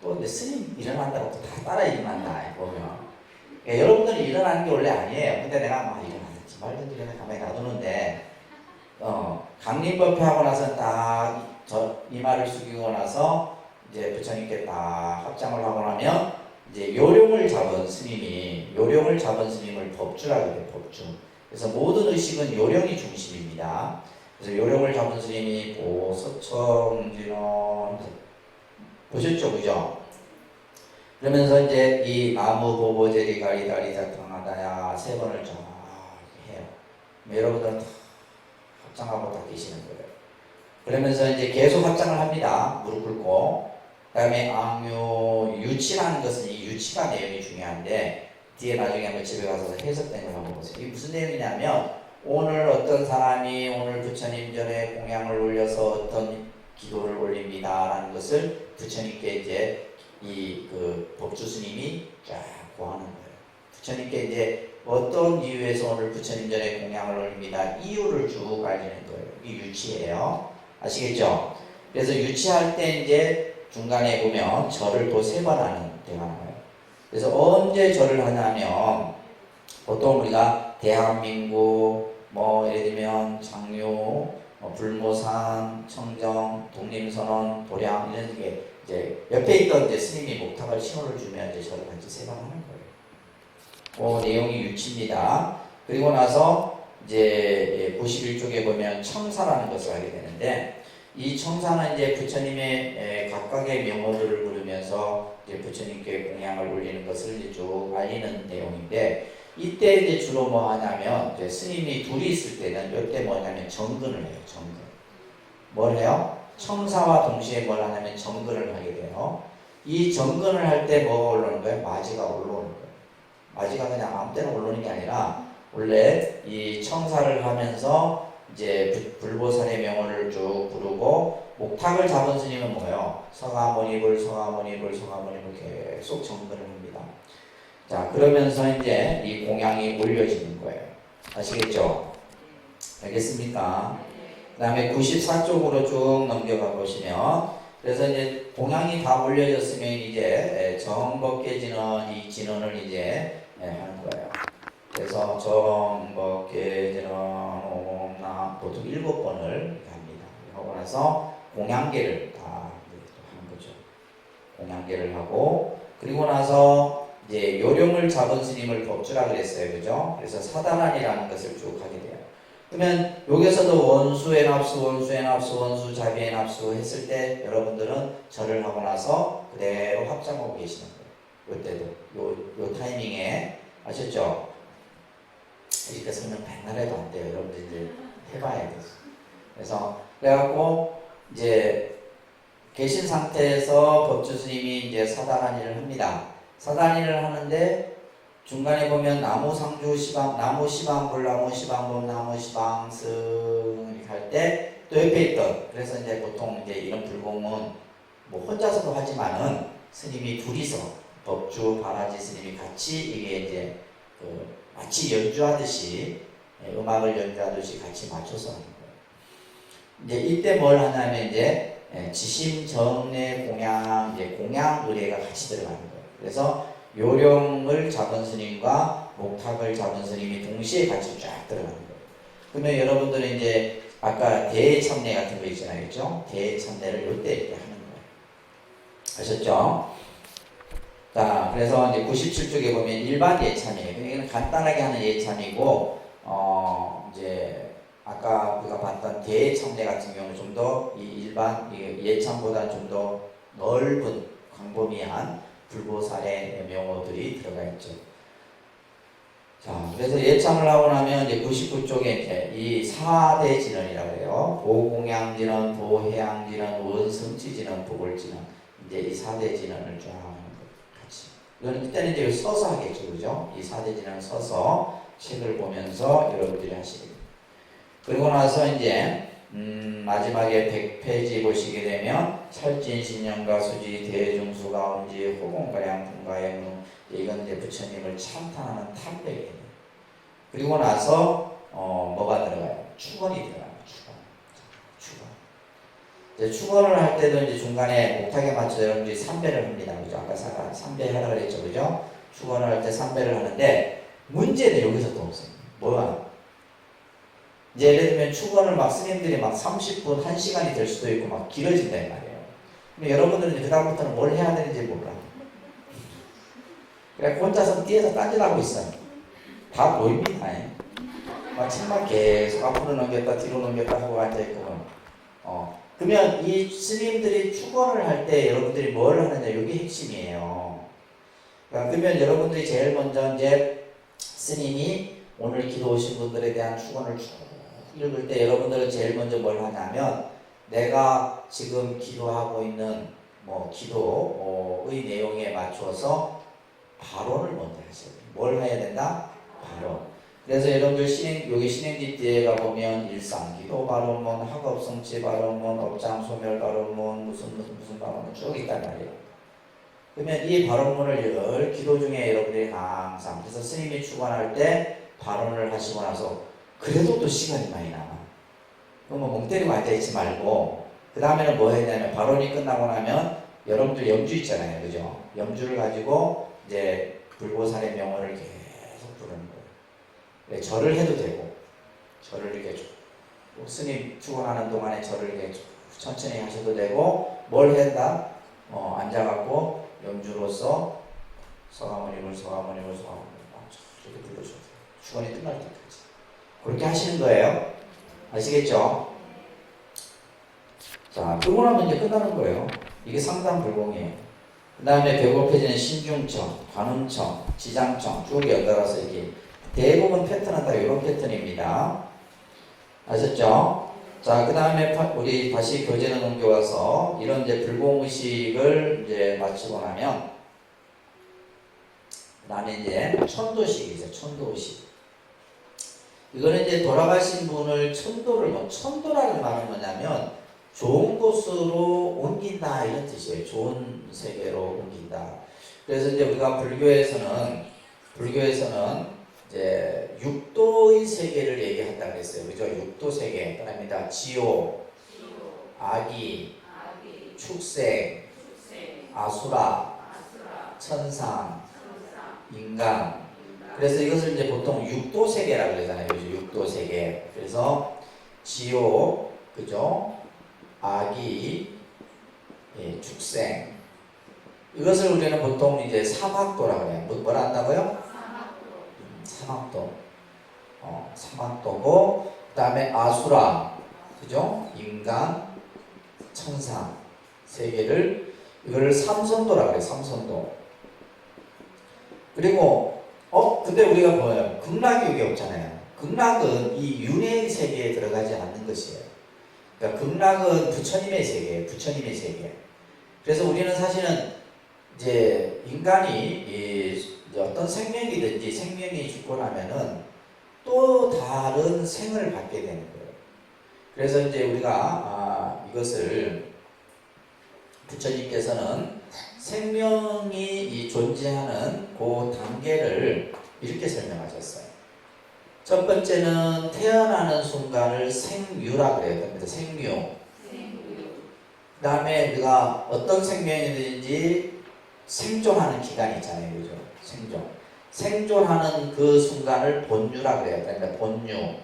또 이제 스님 일어난다고 또 다 따라 일어난다 보면. 그러니까 여러분들이 일어나는 게 원래 아니에요. 근데 내가 막 일어나든지 말든지 그냥 가만히 놔두는데 강림법회 하고 나서 딱 이마를 숙이고 나서 이제 부처님께 딱 합장을 하고 나면 이제 요령을 잡은 스님을 법주라고 해요. 법주. 그래서 모든 의식은 요령이 중심입니다. 그래서 요령을 잡은 스님이 보소청진원 보셨죠, 그죠? 그러면서 이제 이 나무 보보제리 가리다리다 당하다야 3번을 쫙 해요. 여러분들은 다 합장하고 다 계시는 거예요. 그러면서 이제 계속 합장을 합니다. 무릎 꿇고. 그 다음에 악묘 유치라는 것은 이 유치가 내용이 중요한데 뒤에 나중에 한번 집에 가서 해석된 걸 한번 보세요. 이게 무슨 내용이냐면 오늘 어떤 사람이 오늘 부처님 전에 공양을 올려서 어떤 기도를 올립니다 라는 것을 부처님께 이제 이 법주 스님이 쫙 고하는 거예요. 부처님께 이제 어떤 이유에서 오늘 부처님 전에 공양을 올립니다 이유를 쭉 알리는 거예요. 이게 유치예요. 아시겠죠? 그래서 유치할 때 이제 중간에 보면 절을 또 3번 하는 데가 나와요. 그래서 언제 절을 하냐면 보통 우리가 대한민국 예를 들면 장유, 불모산, 청정, 독림선언, 도량 이런 게 이제 옆에 있던 이제 스님이 목탁을 신호를 주면 이제 절을 같이 3번 하는 거예요. 그 내용이 유치입니다. 그리고 나서 이제 91쪽에 보면 청사라는 것을 하게 되는데 이 청사는 이제 부처님의 각각의 명호들을 부르면서 이제 부처님께 공양을 올리는 것을 이제 쭉 알리는 내용인데 이때 이제 주로 뭐 하냐면 이제 스님이 둘이 있을 때는 이때 뭐냐면 정근을 해요. 정근. 뭘 해요? 청사와 동시에 뭘 하냐면 정근을 하게 돼요. 이 정근을 할 때 뭐가 올라오는 거예요? 마지가 올라오는 거예요. 마지가 그냥 아무 때나 올라오는 게 아니라 원래 이 청사를 하면서 이제 불보살의 명호를 쭉 부르고 목탁을 잡은 스님은 뭐예요? 서가모니불 계속 정근을 합니다. 자, 그러면서 이제 이 공양이 올려지는 거예요. 아시겠죠? 알겠습니까? 그 다음에 94쪽으로 쭉 넘겨가 보시면 그래서 이제 공양이 다 올려졌으면 이제 정법계진원 이 진원을 이제 하는 거예요. 그래서 정법계진원 오나 보통 7번을 합니다. 하고 나서 공양계를 다 하는 거죠. 공양계를 하고 그리고 나서 이제 요령을 잡은 스님을 법주라 그랬어요. 그죠? 그래서 사단안이라는 것을 쭉 하게 돼요. 그러면 여기서도 원수의 납수, 자비의 납수 했을 때 여러분들은 절을 하고 나서 그대로 합장하고 계시는 거예요. 요때도 요 타이밍에 아셨죠? 이렇게 설명 맨날 해도 안 돼요. 여러분들 이제 해봐야 돼요. 그래서 그래갖고 이제 계신 상태에서 법주 스님이 이제 사단안일을 합니다. 사단일을 하는데 중간에 보면 나무 시방, 나무 시방불, 나무 시방범, 나무 시방승 이렇게 할 때 또 옆에 있던 그래서 이제 보통 이제 이런 불공은 뭐 혼자서도 하지만은 스님이 둘이서 법주, 바라지 스님이 같이 이게 이제 마치 연주하듯이 음악을 연주하듯이 같이 맞춰서 하는 거예요. 이제 이때 뭘 하냐면 이제 지심 정례 공양 이제 공양 의례가 같이 들어가는 거예요. 그래서 요령을 잡은 스님과 목탁을 잡은 스님이 동시에 같이 쫙 들어가는 거예요. 그러면 여러분들은 이제 아까 대참례 같은 거 있잖아요. 그렇죠? 대참례를 요때 이렇게 하는 거예요. 아셨죠? 자, 그래서 이제 97쪽에 보면 일반 예참이에요. 이건 간단하게 하는 예참이고, 이제 아까 우리가 봤던 대참례 같은 경우는 좀 더 이 일반 예참보다 좀 더 넓은 광범위한 불보살의 명호들이 들어가 있죠. 자, 그래서 예참을 하고 나면 이제 99쪽에 이제 이 4대 진언이라고 해요. 보공양진언, 보해양진언, 원성치진언, 보골진언. 이제 이 4대 진언을 쫙 같이. 이거는 그때는 이제 써서 하겠죠, 그죠? 이 4대 진언을 써서 책을 보면서 여러분들이 하시게 됩니다. 그리고 나서 이제 마지막에 100페이지 보시게 되면 찰진신령가 수지 대중수가 온지 호공가량 분가행루 이건 이제 부처님을 찬탄하는 탐백이에요. 그리고 나서 뭐가 들어가요? 축원이 들어가요. 축원. 이제 축원을 할 때도 이제 중간에 목탁에 맞춰서 여러분들이 3배를 합니다. 그죠? 아까 3배 하라 그랬죠. 그죠? 축원을 할 때 3배를 하는데, 문제는 여기서 또 없어요. 뭐야? 이제 예를 들면 축원을 막 스님들이 막 30분, 1시간이 될 수도 있고 막 길어진단 말이에요. 근데 여러분들은 그다음부터는 뭘 해야 되는지 몰라. 그래 혼자서 뒤에서 딴짓하고 있어요. 다 보입니다. 막 책만 계속 앞으로 넘겼다 뒤로 넘겼다 하고 앉아있고 그러면 이 스님들이 축원을 할 때 여러분들이 뭘 하느냐, 이게 핵심이에요. 그러면 여러분들이 제일 먼저 이제 스님이 오늘 기도 오신 분들에 대한 축원을 쭉 읽을 때 여러분들은 제일 먼저 뭘 하냐면, 내가 지금 기도하고 있는 기도의 내용에 맞춰서 발언을 먼저 하셔야 돼요. 뭘 해야 된다? 발언. 그래서 여러분들 여기 신행지 뒤에 가보면 일상기도 발언문, 학업성취 발언문, 업장소멸 발언문, 무슨 발언문 쭉 있단 말이에요. 그러면 이 발언문을 늘 기도 중에 여러분들이 항상, 그래서 스님이 축원할 때 발언을 하시고 나서 그래도 또 시간이 많이 남아. 그럼 멍 때리고 앉아있지 말고, 그 다음에는 뭐 했냐면, 발언이 끝나고 나면 여러분들 염주 있잖아요. 그죠? 염주를 가지고 이제 불보살의 명언을 계속 부르는 거예요. 네, 절을 해도 되고, 절을 이렇게 스님 축원하는 동안에 절을 이렇게 천천히 하셔도 되고, 뭘 한다? 앉아갖고 염주로서 서가모니물 이렇게 불러줘도 돼요. 축원이 끝날 때까지. 그렇게 하시는 거예요. 아시겠죠? 자, 그러고 나면 이제 끝나는 거예요. 이게 상담불공이에요. 그 다음에 배고파지는 신중청, 관음청, 지장청 쭉 연달아서 이렇게 대부분 패턴은 다 이런 패턴입니다. 아셨죠? 자, 그 다음에 우리 다시 교재를 넘겨와서 이런 이제 불공의식을 이제 마치고 나면, 그 다음에 이제 천도식이죠. 천도의식. 이거는 이제 돌아가신 분을 천도라는 말은 뭐냐면 좋은 곳으로 옮긴다 이런 뜻이에요. 좋은 세계로 옮긴다. 그래서 이제 우리가 불교에서는 이제 육도의 세계를 얘기한다 그랬어요. 그죠? 육도 세계. 그럽니다. 지옥, 아기, 축생, 아수라, 천상, 인간. 그래서 이것을 이제 보통 육도 세계라고 그러잖아요. 그죠? 육도 세계. 그래서 지옥, 그죠? 아기, 축생. 이것을 우리는 보통 이제 사막도라고 해요. 뭐라 한다고요? 사막도. 사막도고, 그 다음에 아수라, 그죠? 인간, 천상 세계를, 이거를 삼선도라고 해요. 삼선도. 그리고 근데 우리가 뭐예요? 극락이 여기 없잖아요. 극락은 이 윤회의 세계에 들어가지 않는 것이에요. 그러니까 극락은 부처님의 세계예요. 부처님의 세계. 그래서 우리는 사실은 이제 인간이 어떤 생명이 죽고 나면은 또 다른 생을 받게 되는 거예요. 그래서 이제 우리가 이것을 부처님께서는 생명이 존재하는 그 단계를 이렇게 설명하셨어요. 첫 번째는 태어나는 순간을 생유라고 해야 됩니다. 생유. 그 다음에 우리가 어떤 생명이든지 생존하는 기간이 있잖아요. 그죠? 생존하는 그 순간을 본유라고 그래야 됩니다. 본유.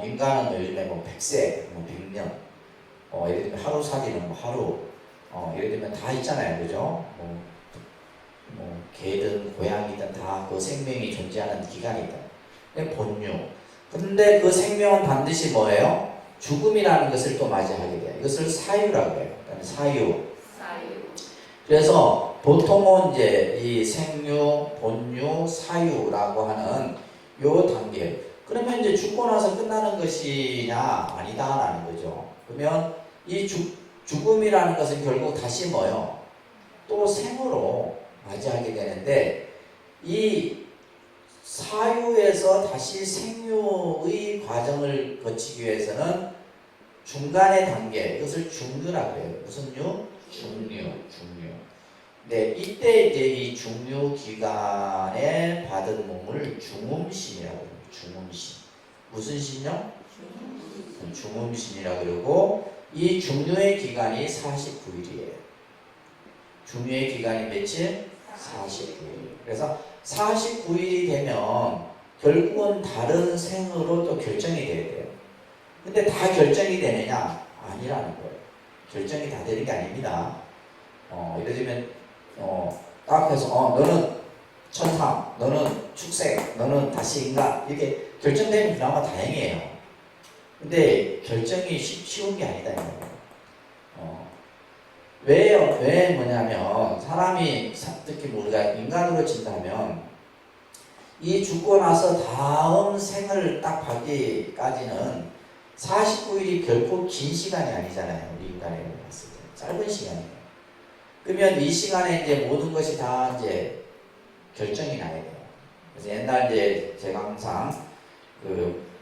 인간은 요즘에 100세, 100년. 예를 들면 하루 살기는 하루. 예를 들면 다 있잖아요. 그죠? 개든 고양이든 다 그 생명이 존재하는 기간이다. 본유. 근데 그 생명은 반드시 뭐예요? 죽음이라는 것을 또 맞이하게 돼요. 이것을 사유라고 해요. 사유. 그래서 보통은 이제 이 생유, 본유, 사유라고 하는 요 단계. 그러면 이제 죽고 나서 끝나는 것이냐? 아니다라는 거죠. 그러면 이 죽음이라는 것은 결국 다시 뭐요? 또 생으로 맞이하게 되는데, 이 사유에서 다시 생유의 과정을 거치기 위해서는 중간의 단계, 이것을 중유라고 해요. 무슨 유? 중유. 네, 이때 이제 이 중유 기간에 받은 몸을 중음신이라고 해요. 중음신. 무슨 신요? 중음신이라고 그러고, 이 중요의 기간이 49일이에요. 중요의 기간이 며칠? 49일. 그래서 49일이 되면 결국은 다른 생으로 또 결정이 돼야 돼요. 근데 다 결정이 되느냐? 아니라는 거예요. 결정이 다 되는 게 아닙니다. 예를 들면, 딱 해서, 너는 천상, 너는 축생, 너는 다시 인간, 이렇게 결정되면 그나마 다행이에요. 근데 결정이 쉬운 게 아니다. 왜 뭐냐면, 사람이, 특히 우리가 인간으로 친다면, 이 죽고 나서 다음 생을 딱 받기까지는 49일이 결코 긴 시간이 아니잖아요. 우리 인간에 봤을 때. 짧은 시간이에요. 그러면 이 시간에 이제 모든 것이 다 이제 결정이 나야 돼요. 그래서 옛날 이제 제가 항상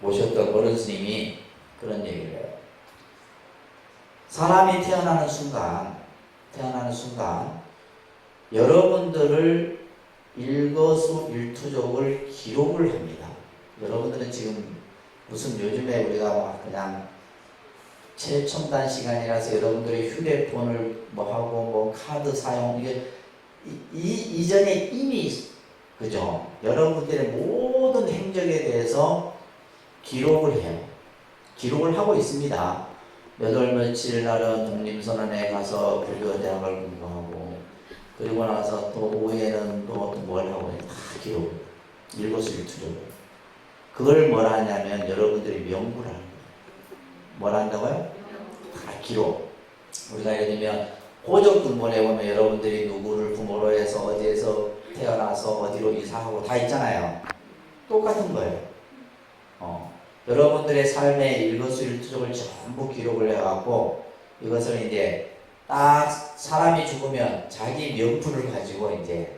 모셨던 어른 스님이 그런 얘기를 해요. 사람이 태어나는 순간, 여러분들을 일거수일투족을 기록을 합니다. 여러분들은 지금 무슨 요즘에 우리가 막 그냥 최첨단 시간이라서 여러분들이 휴대폰을 뭐 하고 뭐 카드 사용 이게 이전에 이미 그죠? 여러분들의 모든 행적에 대해서 기록을 해요. 기록을 하고 있습니다. 몇 월 며칠 날은 독립선언에 가서 불교대학을 공부하고 그리고 나서 또 오후에는 또 뭘 하고 다 기록을 일거수일투족을 그걸 뭐라 하냐면 여러분들이 명부를 하는 거예요. 뭘 한다고요? 다 기록. 우리가 예를 들면 호적등본에 보면 여러분들이 누구를 부모로 해서 어디에서 태어나서 어디로 이사하고 다 있잖아요. 똑같은 거예요. 여러분들의 삶의 일거수일투족을 전부 기록을 해갖고 이것을 이제 딱 사람이 죽으면 자기 명부를 가지고 이제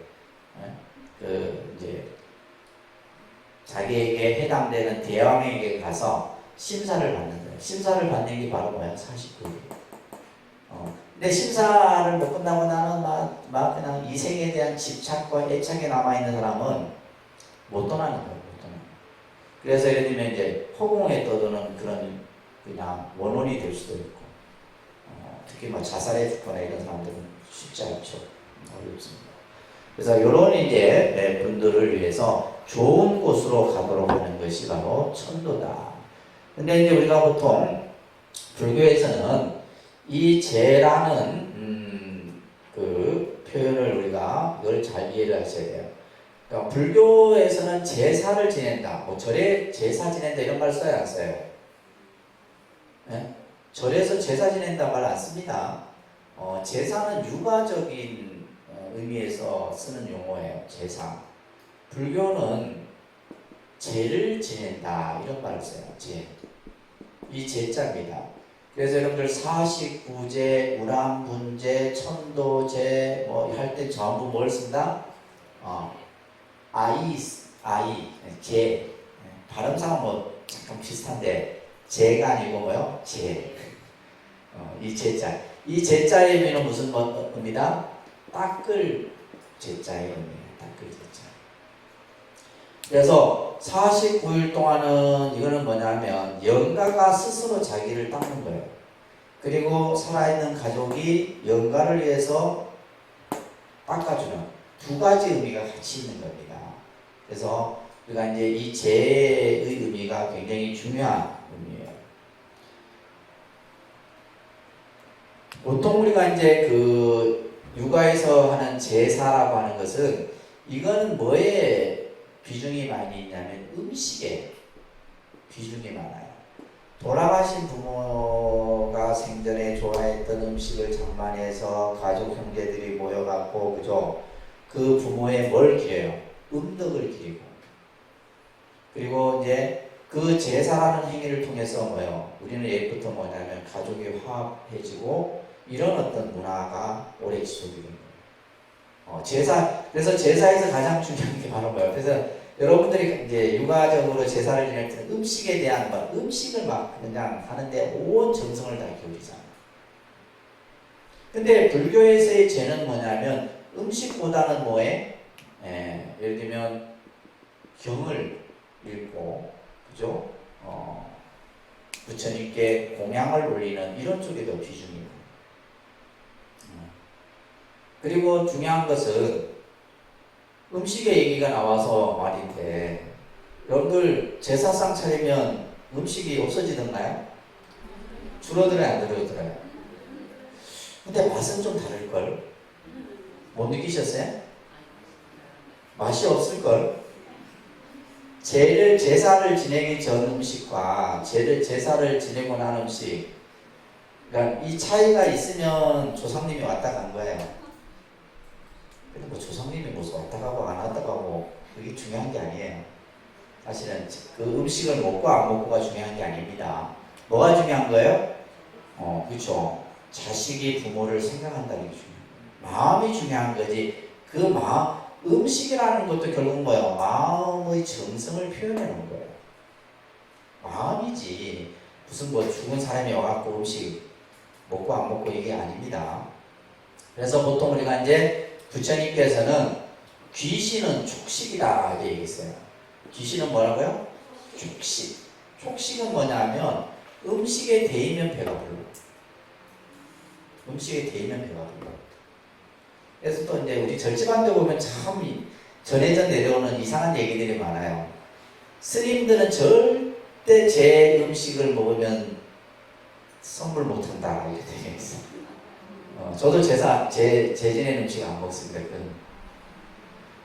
자기에게 해당되는 대왕에게 가서 심사를 받는 거예요. 심사를 받는 게 바로 뭐야? 49일. 근데 심사를 못 끝나고 나는 막 그냥 이 생에 대한 집착과 애착이 남아있는 사람은 못 떠나는 거예요. 못 떠나는 거예요. 그래서 예를 들면 이제 허공에 떠도는 그런 그냥 원혼이 될 수도 있고, 특히 뭐 자살해 죽거나 이런 사람들은 쉽지 않죠. 어렵습니다. 그래서 이런 이제 분들을 위해서 좋은 곳으로 가도록 하는 것이 바로 천도다. 근데 이제 우리가 보통 불교에서는 이 제라는 그 표현을 우리가 이걸 잘 이해를 하셔야 돼요. 그러니까 불교에서는 제사를 지낸다, 뭐 절에 제사 지낸다 이런 말 써요, 안 써요? 네? 절에서 제사 지낸다 말 안 씁니다. 제사는 육아적인 의미에서 쓰는 용어예요. 제사. 불교는 제를 지낸다 이런 말을 써요. 제. 이 제자입니다. 그래서 여러분들 49제, 우람분제, 천도제 뭐 할 때 전부 뭘 쓴다? 아이, 제. 발음상은 뭐 잠깐 비슷한데 제가 아니고 뭐요? 제. 이 제자. 이 제자의 의미는 무슨 의미다? 닦을 제자의 의미예요. 닦을 제자. 그래서 49일 동안은 이거는 뭐냐면 영가가 스스로 자기를 닦는 거예요. 그리고 살아있는 가족이 영가를 위해서 닦아주는 두 가지 의미가 같이 있는 겁니다. 그래서 우리가 이제 이 제의 의미가 굉장히 중요한 의미예요. 보통 우리가 이제 그 육아에서 하는 제사라고 하는 것은 이거는 뭐에 비중이 많이 있냐면 음식에 비중이 많아요. 돌아가신 부모가 생전에 좋아했던 음식을 장만해서 가족 형제들이 모여갖고 그죠? 그 부모의 뭘 기려요? 음덕을 기리고 그리고 이제 그 제사라는 행위를 통해서 뭐예요? 우리는 예부터 뭐냐면 가족이 화합해지고 이런 어떤 문화가 오래 지속이 됩니다. 그래서 제사에서 가장 중요한 게 바로 뭐예요? 그래서 여러분들이 이제 육아적으로 제사를 지낼 때는 음식에 대한 음식을 막 그냥 하는데 온 정성을 다 기울이잖아요. 근데 불교에서의 제는 뭐냐면 음식보다는 뭐에? 예를 들면 경을 읽고, 그죠? 부처님께 공양을 올리는 이런 쪽에 더 비중이 있고, 그리고 중요한 것은 음식의 얘기가 나와서 말인데, 여러분들 제사상 차리면 음식이 없어지던가요? 줄어들어요, 안 줄어들어요? 근데 맛은 좀 다를걸? 못 느끼셨어요? 맛이 없을걸? 제사를 지내기 전 음식과 제사를 지내고 난 음식, 그러니까 이 차이가 있으면 조상님이 왔다 간 거예요. 근데 뭐 조상님이 무슨 왔다 가고 안 왔다 가고 그게 중요한 게 아니에요. 사실은 그 음식을 먹고 안 먹고가 중요한 게 아닙니다. 뭐가 중요한 거예요? 그렇죠. 자식이 부모를 생각한다는 게 중요해요. 마음이 중요한 거지. 그 음식이라는 것도 결국 뭐예요? 마음의 정성을 표현해 놓은 거예요. 마음이지. 무슨 뭐 죽은 사람이 와갖고 음식 먹고 안 먹고 이게 아닙니다. 그래서 보통 우리가 이제 부처님께서는 귀신은 촉식이다 이렇게 얘기했어요. 귀신은 뭐라고요? 촉식. 촉식은 뭐냐면 음식에 대이면 배가 불러. 음식에 대이면 배가 불러. 그래서 또 이제 우리 절집안에 보면 참 전해져 내려오는 이상한 얘기들이 많아요. 스님들은 절대 제 음식을 먹으면 선물 못한다 이렇게 되어 있어. 저도 제 지낸 음식 안 먹습니다.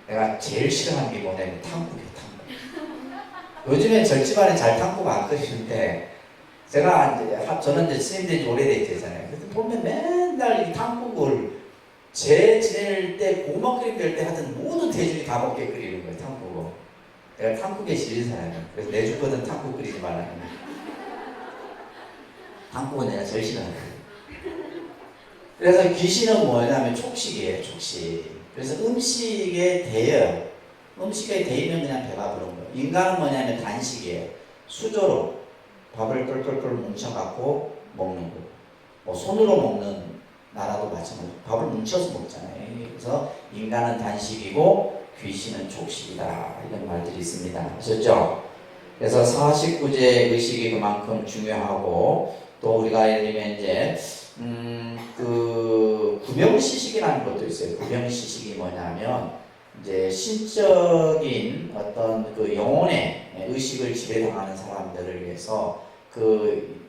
내가 제일 싫어하는 게 뭐냐면 탕국이에요. 탕국. 요즘엔 절집안에 잘 탕국 안 끓이는데 저는 이제 스님들이 오래됐잖아요. 그래서 보면 맨날 이 탕국을 제 지낼 때 고구마 끓임 될 때 하여튼 모든 대중이 다 먹게 끓이는 거예요. 탕국을. 내가 탕국에 질린 사람이에요. 그래서 내 주거든 탕국 끓이지 말라는 거예요. 탕국은 내가 제일 싫어하는 그래서 귀신은 뭐냐면 촉식이에요. 촉식. 그래서 음식에 대여요. 음식에 대이면 그냥 배가 부른 거예요. 인간은 뭐냐면 단식이에요. 수저로 밥을 똘똘똘 뭉쳐갖고 먹는 거. 뭐 손으로 먹는 나라도 마찬가지로 밥을 뭉쳐서 먹잖아요. 그래서 인간은 단식이고 귀신은 촉식이다. 이런 말들이 있습니다. 아셨죠? 그래서 49제 의식이 그만큼 중요하고, 또 우리가 예를 들면 이제 그 구명시식이라는 것도 있어요. 구명시식이 뭐냐면 이제 신적인 어떤 그 영혼의 의식을 지배당하는 사람들을 위해서 그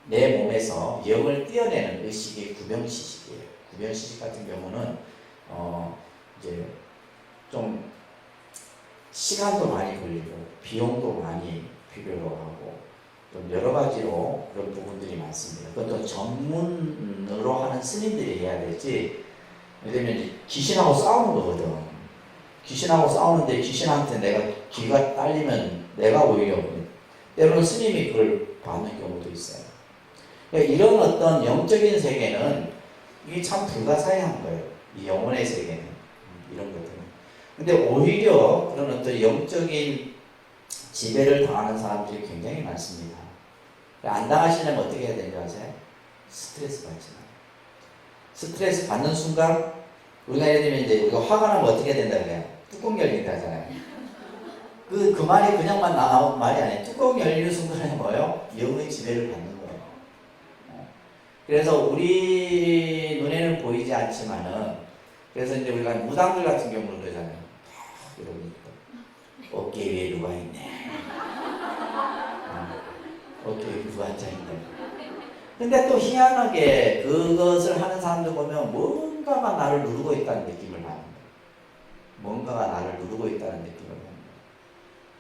내 몸에서 영을 떼어내는 의식이 구명시식이에요. 구명시식 같은 경우는 이제 좀 시간도 많이 걸리고 비용도 많이 필요로 하고 좀 여러 가지로 그런 부분들이 많습니다. 그것도 전문으로 하는 스님들이 해야 되지. 예를 들면 귀신하고 싸우는 거거든. 귀신하고 싸우는데 귀신한테 내가 기가 딸리면 내가 오히려 때로는 스님이 그걸 받는 경우도 있어요. 그러니까 이런 어떤 영적인 세계는 이게 참 불가사의한 거예요. 이 영혼의 세계는 이런 것들은. 근데 오히려 그런 어떤 영적인 지배를 당하는 사람들이 굉장히 많습니다. 안 당하시려면 어떻게 해야 되는지 아세요? 스트레스 받지 마요. 스트레스 받는 순간 우리가 예를 들면 이제 우리가 화가 나면 어떻게 된다 그래요? 뚜껑 열린다 하잖아요. 그 말이 그냥만 나온 말이 아니에요. 뚜껑 열리는 순간에 뭐예요? 영의 지배를 받는 거예요. 그래서 우리 눈에는 보이지 않지만은, 그래서 이제 우리가 무당들 같은 경우는 그러잖아요. 이러고 어깨 위에 누가 있네. 어깨 위에 누가 앉아있네. 근데 또 희한하게 그것을 하는 사람들 보면 뭔가가 나를 누르고 있다는 느낌을 받는 거예요. 뭔가가 나를 누르고 있다는 느낌을 받는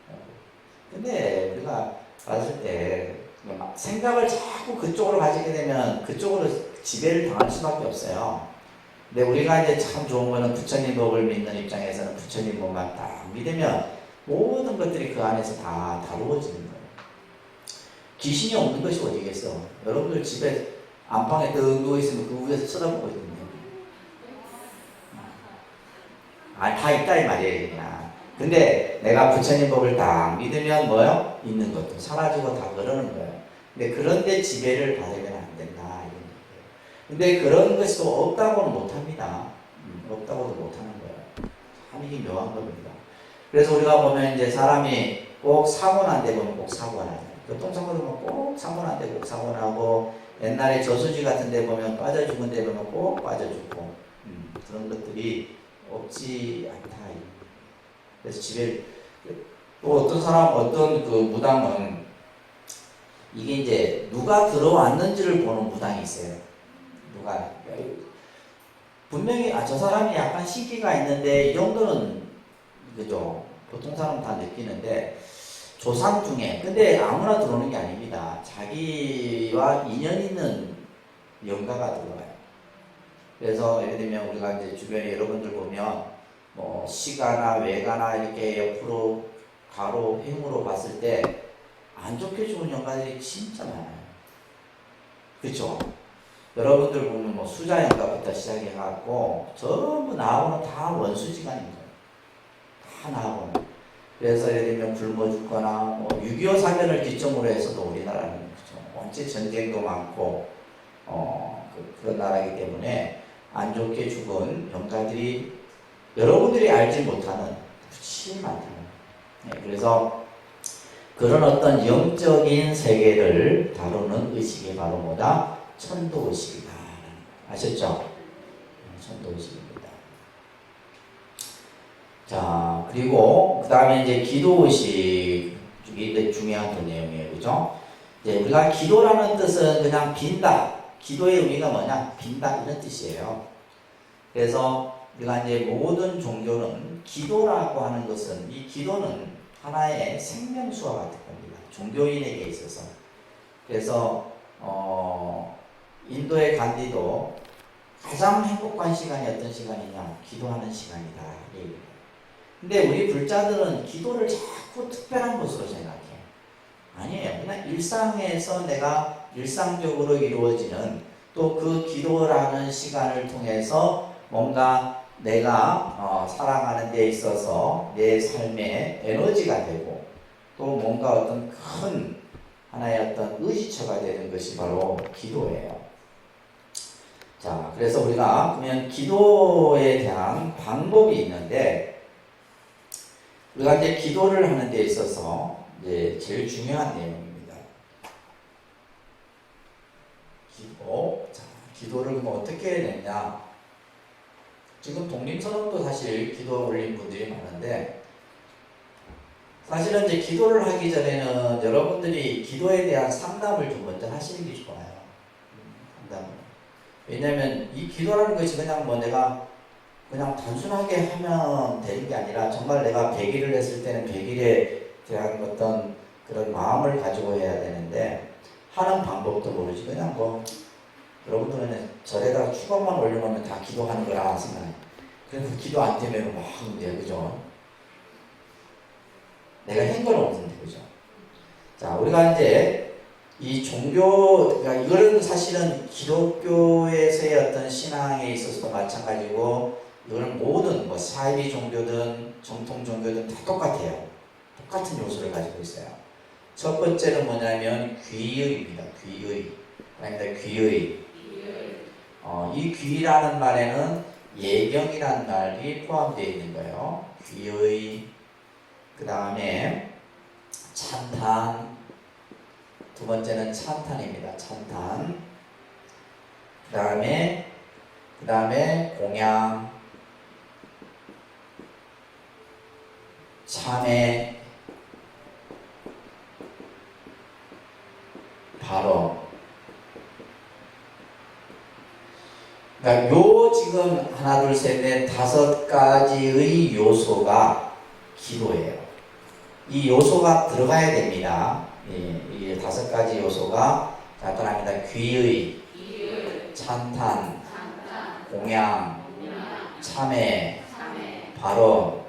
거예요. 근데 우리가 봤을 때 생각을 자꾸 그쪽으로 가지게 되면 그쪽으로 지배를 당할 수밖에 없어요. 근데 우리가 이제 참 좋은 거는 부처님 법을 믿는 입장에서는 부처님 법만 딱 믿으면 모든 것들이 그 안에서 다 다루어지는 거예요. 귀신이 없는 것이 어디겠어? 여러분들 집에 안방에 더 누워있으면 그 위에서 쳐다보고 있는데. 다 있다 이 말이에요, 그냥. 근데 내가 부처님 법을 딱 믿으면 뭐요? 있는 것도 사라지고 다 그러는 거예요. 근데 그런데 지배를 받으면 안 된다. 이런 거예요. 근데 그런 것이 또 없다고는 못합니다. 없다고도 못하는 거예요. 참 이게 묘한 겁니다. 그래서 우리가 보면 이제 사람이 꼭 사고 난 데 보면 꼭 사고가 나요. 교통사고 보면 꼭 사고 난데 꼭 사고 나고, 옛날에 저수지 같은 데 보면 빠져 죽은 데 보면 꼭 빠져 죽고, 그런 것들이 없지 않다. 그래서 집에, 또 어떤 사람, 어떤 그 무당은 이게 이제 누가 들어왔는지를 보는 무당이 있어요. 누가, 분명히, 저 사람이 약간 신기가 있는데, 이 정도는, 그죠? 보통 사람은 다 느끼는데, 조상 중에, 근데 아무나 들어오는 게 아닙니다. 자기와 인연 있는 영가가 들어와요. 그래서 예를 들면 우리가 이제 주변에 여러분들 보면 뭐 시가나 외가나 이렇게 옆으로 가로 횡으로 봤을 때 안 좋게 죽은 영가들이 진짜 많아요. 그렇죠? 여러분들 보면 뭐 수자 영가부터 시작해갖고 전부 나오는 다 원수지간인 거예요. 다 나오는. 그래서 예를 들면 굶어 죽거나 뭐 6.25 사변을 기점으로 해서도 우리나라는 그렇죠. 원체 전쟁도 많고 그런 나라이기 때문에 안 좋게 죽은 병자들이 여러분들이 알지 못하는 훨씬 많다. 네, 그래서 그런 어떤 영적인 세계를 다루는 의식이 바로 뭐다? 천도의식이다. 아셨죠? 천도의식입니다. 자, 그리고 그 다음에 이제 기도의식 이게 중요한 그 내용이에요. 그죠? 이제 우리가 기도라는 뜻은 그냥 빈다. 기도의 의미가 뭐냐? 빈다 이런 뜻이에요. 그래서 우리가 이제 모든 종교는 기도라고 하는 것은 이 기도는 하나의 생명수와 같은 겁니다. 종교인에게 있어서. 그래서 인도의 간디도 가장 행복한 시간이 어떤 시간이냐? 기도하는 시간이다. 근데 우리 불자들은 기도를 자꾸 특별한 것으로 생각해. 아니에요. 그냥 일상에서 내가 일상적으로 이루어지는 또 그 기도라는 시간을 통해서 뭔가 내가 살아가는 데 있어서 내 삶의 에너지가 되고 또 뭔가 어떤 큰 하나의 어떤 의지처가 되는 것이 바로 기도예요. 자, 그래서 우리가 그러면 기도에 대한 방법이 있는데 우리가 이제 기도를 하는 데 있어서 이제 제일 중요한 내용입니다. 기도. 자, 기도를 뭐 어떻게 해야 되냐? 지금 독립선언도 사실 기도 올린 분들이 많은데 사실은 이제 기도를 하기 전에는 여러분들이 기도에 대한 상담을 좀 먼저 하시는 게 좋아요. 상담을. 왜냐하면 이 기도라는 것이 그냥 뭐 내가 그냥 단순하게 하면 되는 게 아니라 정말 내가 100일을 했을 때는 100일에 대한 어떤 그런 마음을 가지고 해야 되는데 하는 방법도 모르지 그냥 뭐 여러분들은 절에다가 축원만 올려놓으면 다 기도하는 거라 생각해요. 그래서 기도 안 되면 막 하는데요. 그죠? 내가 한 건 없는데 그죠? 자, 우리가 이제 이 종교, 그러니까 이거는 사실은 기독교에서의 어떤 신앙에 있어서도 마찬가지고 이거는 모든 뭐 사이비 종교든 정통 종교든 다 똑같아요. 똑같은 요소를 가지고 있어요. 첫 번째는 뭐냐면 귀의입니다. 귀의. 그러니까 귀의. 이 귀라는 말에는 예경이라는 말이 포함되어 있는 거예요. 귀의. 그 다음에 찬탄. 두 번째는 찬탄입니다. 찬탄. 그 다음에 공양. 참회. 발언. 그러니까 요 지금 하나 둘 셋 넷 다섯 가지의 요소가 기도예요. 이 요소가 들어가야 됩니다. 이 다섯 가지 요소가 나타납니다. 귀의, 찬탄, 공양, 참회, 발언.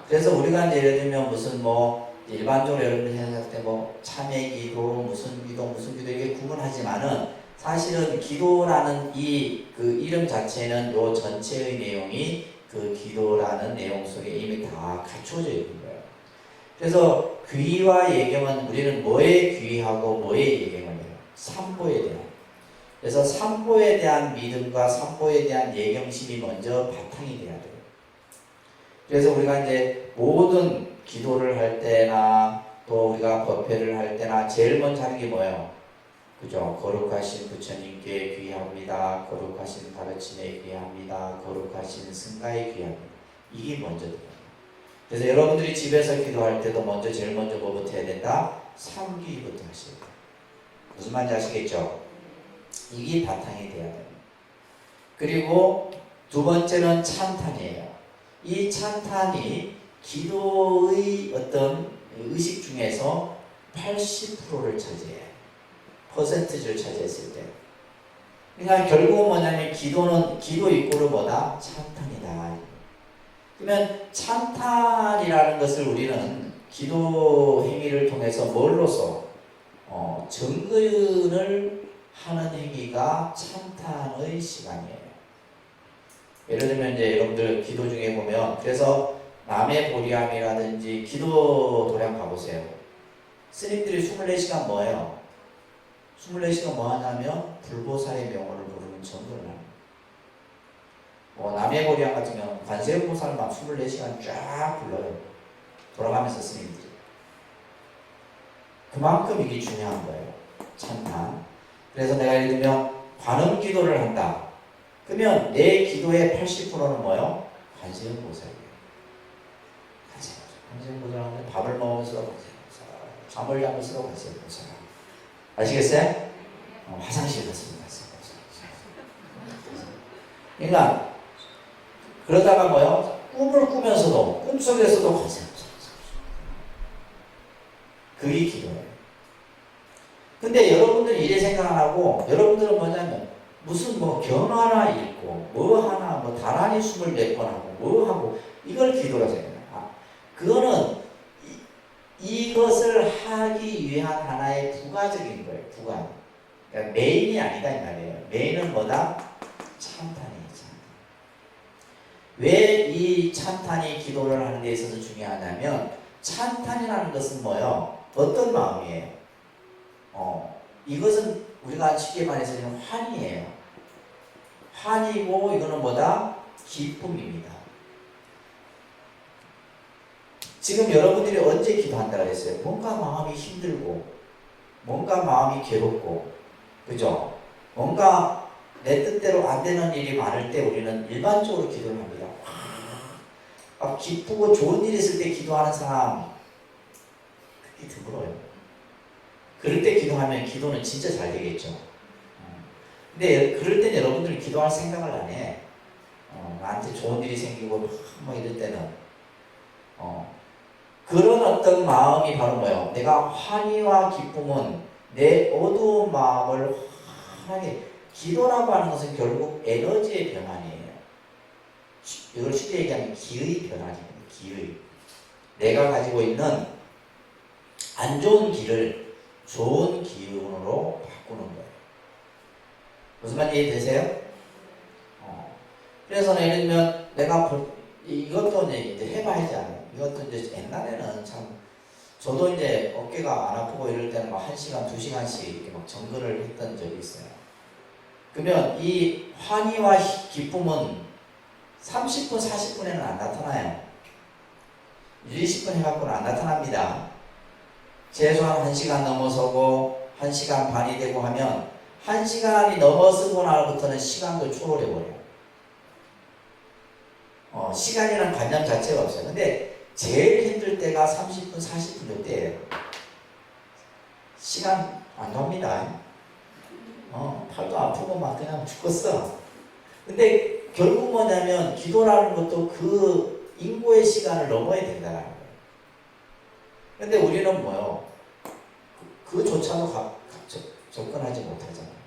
그래서 우리가 이제 예를 들면 무슨 뭐 일반적으로 여러분이 생각할 때 뭐 참회 기도, 무슨 기도 이게 구분하지만은 사실은 기도라는 그 이름 자체는 요 전체의 내용이 그 기도라는 내용 속에 이미 다 갖춰져 있는 거예요. 그래서 귀와 예경은 우리는 뭐에 귀하고 뭐에 예경을 해요? 삼보에 대한. 그래서 삼보에 대한 믿음과 삼보에 대한 예경심이 먼저 바탕이 돼야 돼요. 그래서 우리가 이제 모든 기도를 할 때나 또 우리가 법회를 할 때나 제일 먼저 하는 게 뭐예요? 그죠? 거룩하신 부처님께 귀합니다. 거룩하신 가르침에 귀합니다. 거룩하신 승가에 귀합니다. 이게 먼저 들어요. 그래서 여러분들이 집에서 기도할 때도 먼저 제일 먼저 뭐부터 해야 된다? 삼기부터 하셔야 돼요. 무슨 말인지 아시겠죠? 이게 바탕이 돼야 돼요. 그리고 두 번째는 찬탄이에요. 이 찬탄이 기도의 어떤 의식 중에서 80%를 차지해요. 퍼센트를 차지했을 때. 그러니까 결국은 뭐냐면 기도는 기도 이꼬르 뭐다? 찬탄이다. 그러면 찬탄이라는 것을 우리는 기도 행위를 통해서 뭘로써 정근을 하는 행위가 찬탄의 시간이에요. 예를 들면 이제 여러분들 기도 중에 보면 그래서 남의 보리함이라든지 기도 도량 가보세요. 스님들이 24시간 뭐예요? 24시간 뭐 하냐면 불보살의 명호를 부르는 정근을 합니다. 남의 보리함 같은 경우는 관세음보살만 24시간 쫙 불러요. 돌아가면서 스님들이. 그만큼 이게 중요한 거예요. 찬탄. 그래서 내가 예를 들면 관음 기도를 한다. 그러면 내 기도의 80%는 뭐예요? 관세음보살이에요. 관세음보살 하면 밥을 먹으면서 관세음보살, 잠을 자면서 관세음보살. 아시겠어요? 화장실 갔습니다. 그러니까 그러다가 뭐요? 꿈을 꾸면서도 꿈속에서도 관세음보살. 그게 기도예요. 근데 여러분들이 이래 생각 안 하고 여러분들은 뭐냐면 무슨 경 하나 읽고 뭐 하나 다란히 숨을 몇 번 하고 뭐 하고 이걸 기도라 생각해요. 그거는 이것을 하기 위한 하나의 부가적인 거예요. 부가. 그러니까 메인이 아니다 이 말이에요. 메인은 뭐다? 찬탄이에요. 왜 이 찬탄이 기도를 하는 데 있어서 중요하냐면 찬탄이라는 것은 뭐예요? 어떤 마음이에요? 이것은 우리가 쉽게 말해서 환희예요. 환희고 이거는 뭐다? 기쁨입니다. 지금 여러분들이 언제 기도한다고 했어요? 뭔가 마음이 힘들고 뭔가 마음이 괴롭고 그죠? 뭔가 내 뜻대로 안 되는 일이 많을 때 우리는 일반적으로 기도를 합니다. 기쁘고 좋은 일 있을 때 기도하는 사람 그게 드물어요. 그럴 때 기도하면 기도는 진짜 잘 되겠죠. 근데 그럴 땐 여러분들은 기도할 생각을 안 해. 나한테 좋은 일이 생기고 이럴 때는 그런 어떤 마음이 바로 뭐예요? 내가 환희와 기쁨은 내 어두운 마음을 환하게 기도라고 하는 것은 결국 에너지의 변환이에요. 이걸 쉽게 얘기하면 기의 변환입니다. 기의. 내가 가지고 있는 안 좋은 기를 좋은 기운으로 바꾸는 거예요. 무슨 말인지 이해되세요? 그래서 예를 들면 내가 이것도 이제 해봐야지 않아요. 이것도 이제 옛날에는 참 저도 이제 어깨가 안 아프고 이럴 때는 막 1시간, 2시간씩 이렇게 막 정근을 했던 적이 있어요. 그러면 이 환희와 기쁨은 30분, 40분에는 안 나타나요. 20분 해갖고는 안 나타납니다. 최소한 1시간 넘어서고 1시간 반이 되고 하면 1시간이 넘어서고 나부터는 시간도 초월해버려요. 시간이라는 관념 자체가 없어요. 근데 제일 힘들 때가 30분, 40분 때예요. 시간 안 갑니다. 팔도 아프고 막 그냥 죽겠어. 근데 결국 뭐냐면 기도라는 것도 그 인고의 시간을 넘어야 된다는 거예요. 근데 우리는 뭐요? 그조차도 접근하지 못하잖아요.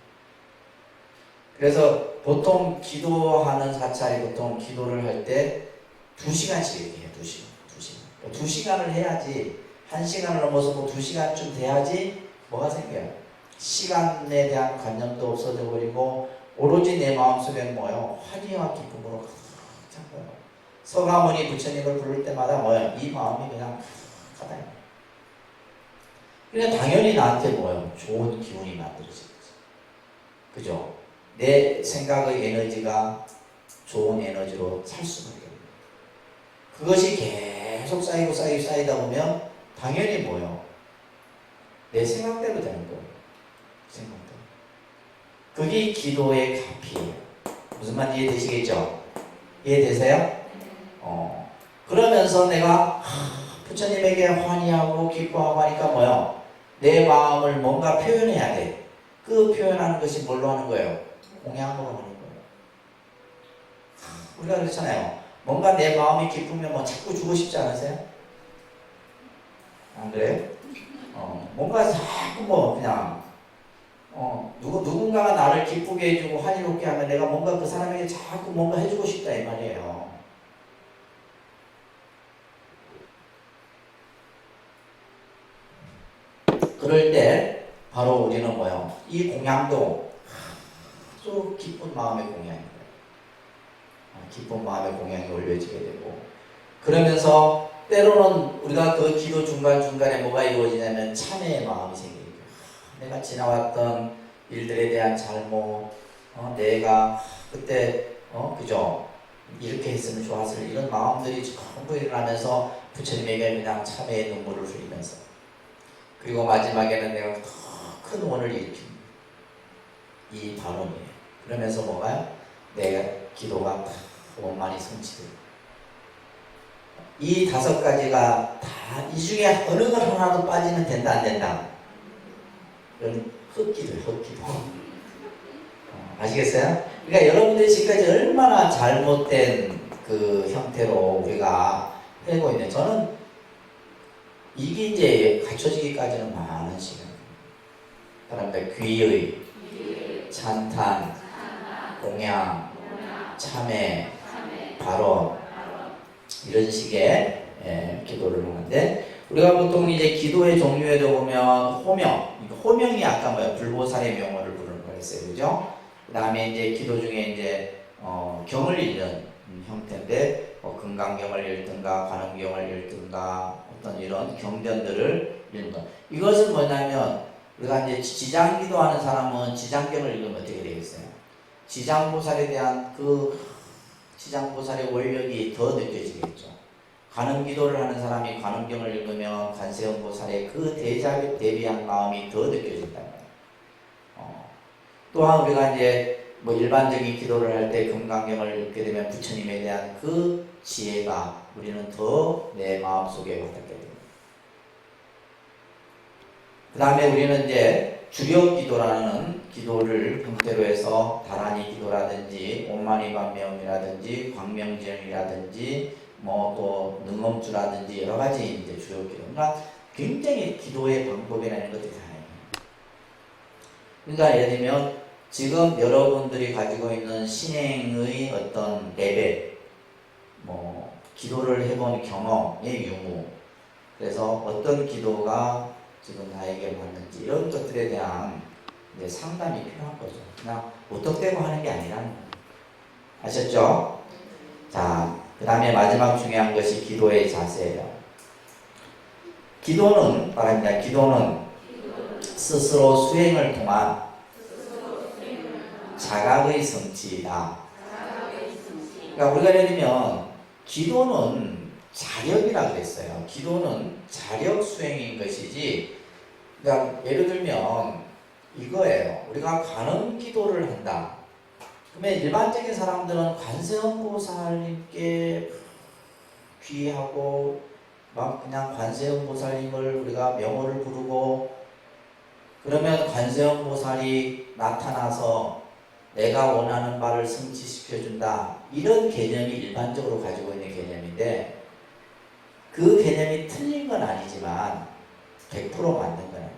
그래서 보통 기도하는 사찰이 보통 기도를 할 때 2시간씩 얘기해요. 2시간. 2시간을 해야지 1시간을 넘어서고 2시간쯤 돼야지 뭐가 생겨요? 시간에 대한 관념도 없어져 버리고 오로지 내 마음속에는 뭐예요? 환희와 기쁨으로 가득 찬 거예요. 서가모니 부처님을 부를 때마다 뭐예요? 이 마음이 그냥 가득하다. 그러니까 당연히 나한테 뭐예요? 좋은 기운이 만들어지는 거죠. 그죠? 내 생각의 에너지가 좋은 에너지로 살 수밖에 없어요. 그것이 계속 쌓이다 보면 당연히 뭐예요? 내 생각대로 되는 거예요. 생각대로. 그게 기도의 값이에요. 무슨 말인지 이해되시겠죠? 이해되세요? 그러면서 내가 부처님에게 환희하고 기뻐하고 하니까 뭐요? 내 마음을 뭔가 표현해야 돼. 그 표현하는 것이 뭘로 하는 거예요? 공양으로 하는 거예요. 우리가 그렇잖아요. 뭔가 내 마음이 기쁘면 뭐 자꾸 주고 싶지 않으세요? 안 그래요? 뭔가 자꾸 뭐 그냥 누군가가 나를 기쁘게 해주고 환희롭게 하면 내가 뭔가 그 사람에게 자꾸 뭔가 해주고 싶다 이 말이에요. 그럴 때 바로 우리는 뭐예요? 이 공양도 아주 기쁜 마음의 공양이에요. 기쁜 마음의 공양이 올려지게 되고, 그러면서 때로는 우리가 그 기도 중간중간에 뭐가 이루어지냐면 참회의 마음이 생기는 거예요. 내가 지나왔던 일들에 대한 잘못, 내가 그때 그죠? 이렇게 했으면 좋았을 이런 마음들이 전부 일어나면서 부처님에게 그냥 참회의 눈물을 흘리면서, 그리고 마지막에는 내가 더 큰 원을 일으킵니다. 이 발언이에요. 그러면서 뭐가요? 내가 기도가 원만히 성취돼요. 이 5가지가 다 이 중에 어느 것 하나도 빠지면 된다 안 된다? 이건 헛기도예요. 헛기도. 아시겠어요? 그러니까 여러분들이 지금까지 얼마나 잘못된 그 형태로 우리가 해고 있는, 저는 이게 이제 갖춰지기까지는 많은 시간입니다. 그런데 귀의, 찬탄, 공양, 참회, 발언, 이런 식의 기도를 하는데, 우리가 보통 이제 기도의 종류에도 보면 호명이 아까 뭐야? 불보살의 명호를 부르는 거였어요. 그죠? 그 다음에 이제 기도 중에 이제 경을 읽는 형태인데, 금강경을 읽든가 관음경을 읽든가 어떤 이런 경전들을 읽는 것. 이것은 뭐냐면 우리가 이제 지장기도하는 사람은 지장경을 읽으면 어떻게 되겠어요? 지장보살에 대한 그 지장보살의 원력이 더 느껴지겠죠. 관음기도를 하는 사람이 관음경을 읽으면 관세음보살의 그 대자에 대비한 마음이 더 느껴진다. 또한 우리가 이제 뭐 일반적인 기도를 할 때 금강경을 읽게 되면 부처님에 대한 그 지혜가 우리는 더 내 마음속에 와닿게 됩니다. 그 다음에 우리는 이제 주력 기도라는 기도를 형태로 해서 다라니 기도라든지 온마니반매음이라든지 광명지영이라든지 뭐 또 능엄주라든지 여러 가지 이제 주요 기도. 그러니까 굉장히 기도의 방법이라는 것들이 다양해요. 그러니까 예를 들면 지금 여러분들이 가지고 있는 신행의 어떤 레벨, 뭐 기도를 해본 경험의 유무, 그래서 어떤 기도가 지금 나에게 맞는지 이런 것들에 대한 이제 상담이 필요한 거죠. 그냥 무턱대고 하는 게 아니라는 거예요. 아셨죠? 자, 그 다음에 마지막 중요한 것이 기도의 자세예요. 기도는 말합니다. 기도는 스스로 수행을 통한 자각의 성취이다. 그러니까 우리가 예를 들면 기도는 자력이라 그랬어요. 기도는 자력 수행인 것이지, 그러니까 예를 들면 이거예요. 우리가 관음 기도를 한다. 그러면 일반적인 사람들은 관세음보살님께 귀하고 막 그냥 관세음보살님을 우리가 명호를 부르고, 그러면 관세음보살이 나타나서 내가 원하는 바를 성취시켜준다, 이런 개념이 일반적으로 가지고 있는 개념인데, 그 개념이 틀린 건 아니지만 100% 맞는 건 아니에요.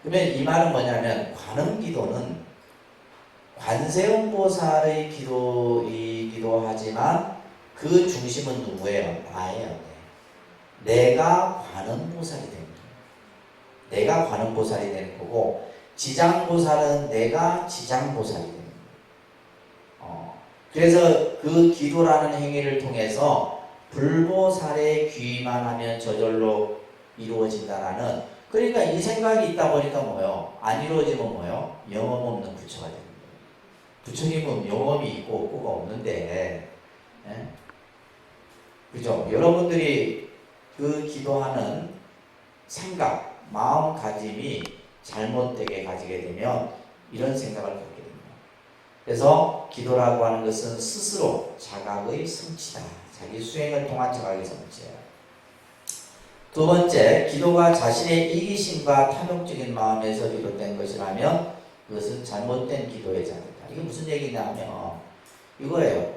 그러면 이 말은 뭐냐면 관음기도는 관세음보살의 기도이기도 하지만 그 중심은 누구예요? 나예요. 내가 관음보살이 되는 거예요. 내가 관음보살이 되는 거고, 지장보살은 내가 지장보살이 되는 거예요. 그래서 그 기도라는 행위를 통해서 불보살의 귀만 하면 저절로 이루어진다라는, 그러니까 이 생각이 있다 보니까 뭐요? 안 이루어지면 뭐요? 영험 없는 부처가 됩니다. 부처님은 영험이 있고 없고가 없는데, 예? 그죠? 여러분들이 그 기도하는 생각, 마음가짐이 잘못되게 가지게 되면 이런 생각을 갖게 됩니다. 그래서 기도라고 하는 것은 스스로 자각의 성취다. 자기 수행을 통한 자각의 성취예요. 두 번째, 기도가 자신의 이기심과 탐욕적인 마음에서 비롯된 것이라면 그것은 잘못된 기도의 자세다. 이게 무슨 얘기냐면 이거예요.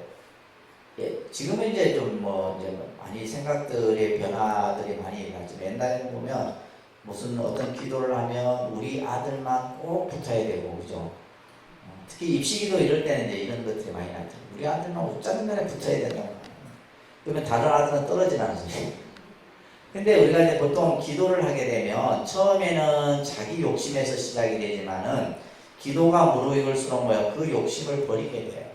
지금은 이제 좀 많이 생각들의 변화들이 많이 일어났지만 옛날에는 보면 무슨 어떤 기도를 하면 우리 아들만 꼭 붙어야 되고, 그죠? 특히 입시기도 이럴 때는 이제 이런 것들이 많이 나타나요. 우리 아들만 옷자른 면에 붙어야 된다고. 그러면 다른 아들은 떨어지라는 소리. 근데 우리가 이제 보통 기도를 하게 되면 처음에는 자기 욕심에서 시작이 되지만은 기도가 무르익을수록 그 욕심을 버리게 돼요.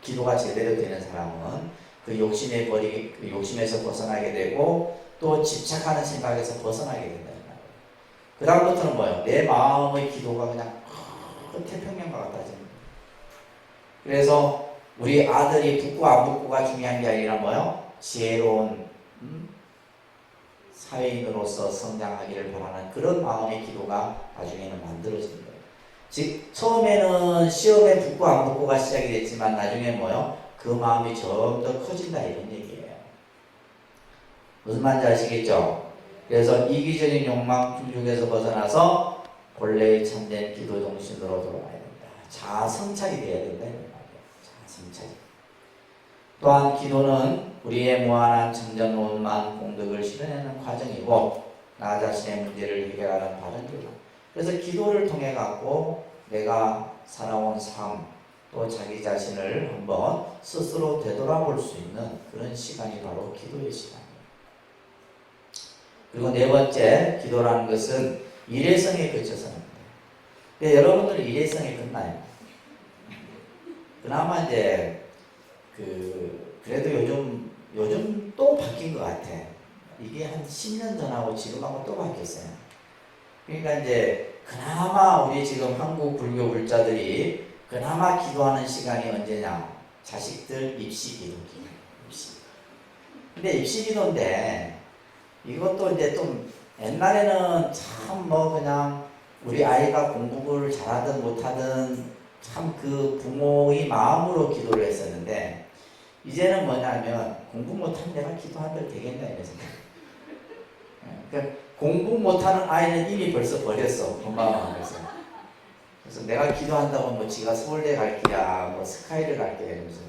기도가 제대로 되는 사람은 그 욕심에서 벗어나게 되고 또 집착하는 생각에서 벗어나게 된다는 거예요. 그 다음부터는 내 마음의 기도가 그냥 태평양과 같아집니다. 그래서 우리 아들이 붙고 안 붙고가 중요한 게 아니라 지혜로운 사회인으로서 성장하기를 바라는 그런 마음의 기도가 나중에는 만들어지는 거예요. 즉 처음에는 시험에 붙고 안 붙고가 시작이 됐지만 나중에 그 마음이 좀 더 커진다 이런 얘기예요. 무슨 말인지 아시겠죠? 그래서 이기적인 욕망 중에서 벗어나서 본래의 참된 기도 정신으로 돌아와야 된다. 자성찰이 돼야 된다 이런 말이에요. 자성찰. 또한 기도는 우리의 무한한 청정로운만 공덕을 실현하는 과정이고 나 자신의 문제를 해결하는 바른 길. 그래서 기도를 통해 갖고 내가 살아온 삶 또 자기 자신을 한번 스스로 되돌아볼 수 있는 그런 시간이 바로 기도의 시간이에요. 그리고 네 번째, 기도라는 것은 일회성에 그쳐서는 안 돼요. 여러분들 일회성이 끝나요. 그나마 이제 그래도 요즘 또 바뀐 것 같아. 이게 한 10년 전하고 지금하고 또 바뀌었어요. 그러니까 이제 그나마 우리 지금 한국 불교 불자들이 그나마 기도하는 시간이 언제냐? 자식들 입시기도. 근데 입시기도인데 이것도 이제 좀 옛날에는 참 그냥 우리 아이가 공부를 잘하든 못하든 참 그 부모의 마음으로 기도를 했었는데 이제는 뭐냐면 공부 못하면 내가 기도하면 되겠나 이런 생각. 그러니까 공부 못하는 아이는 이미 벌써 버렸어. 엄마 마음에서. 그래서 내가 기도한다고 지가 서울대 갈 기야 스카이를 갈 기야 이러면서.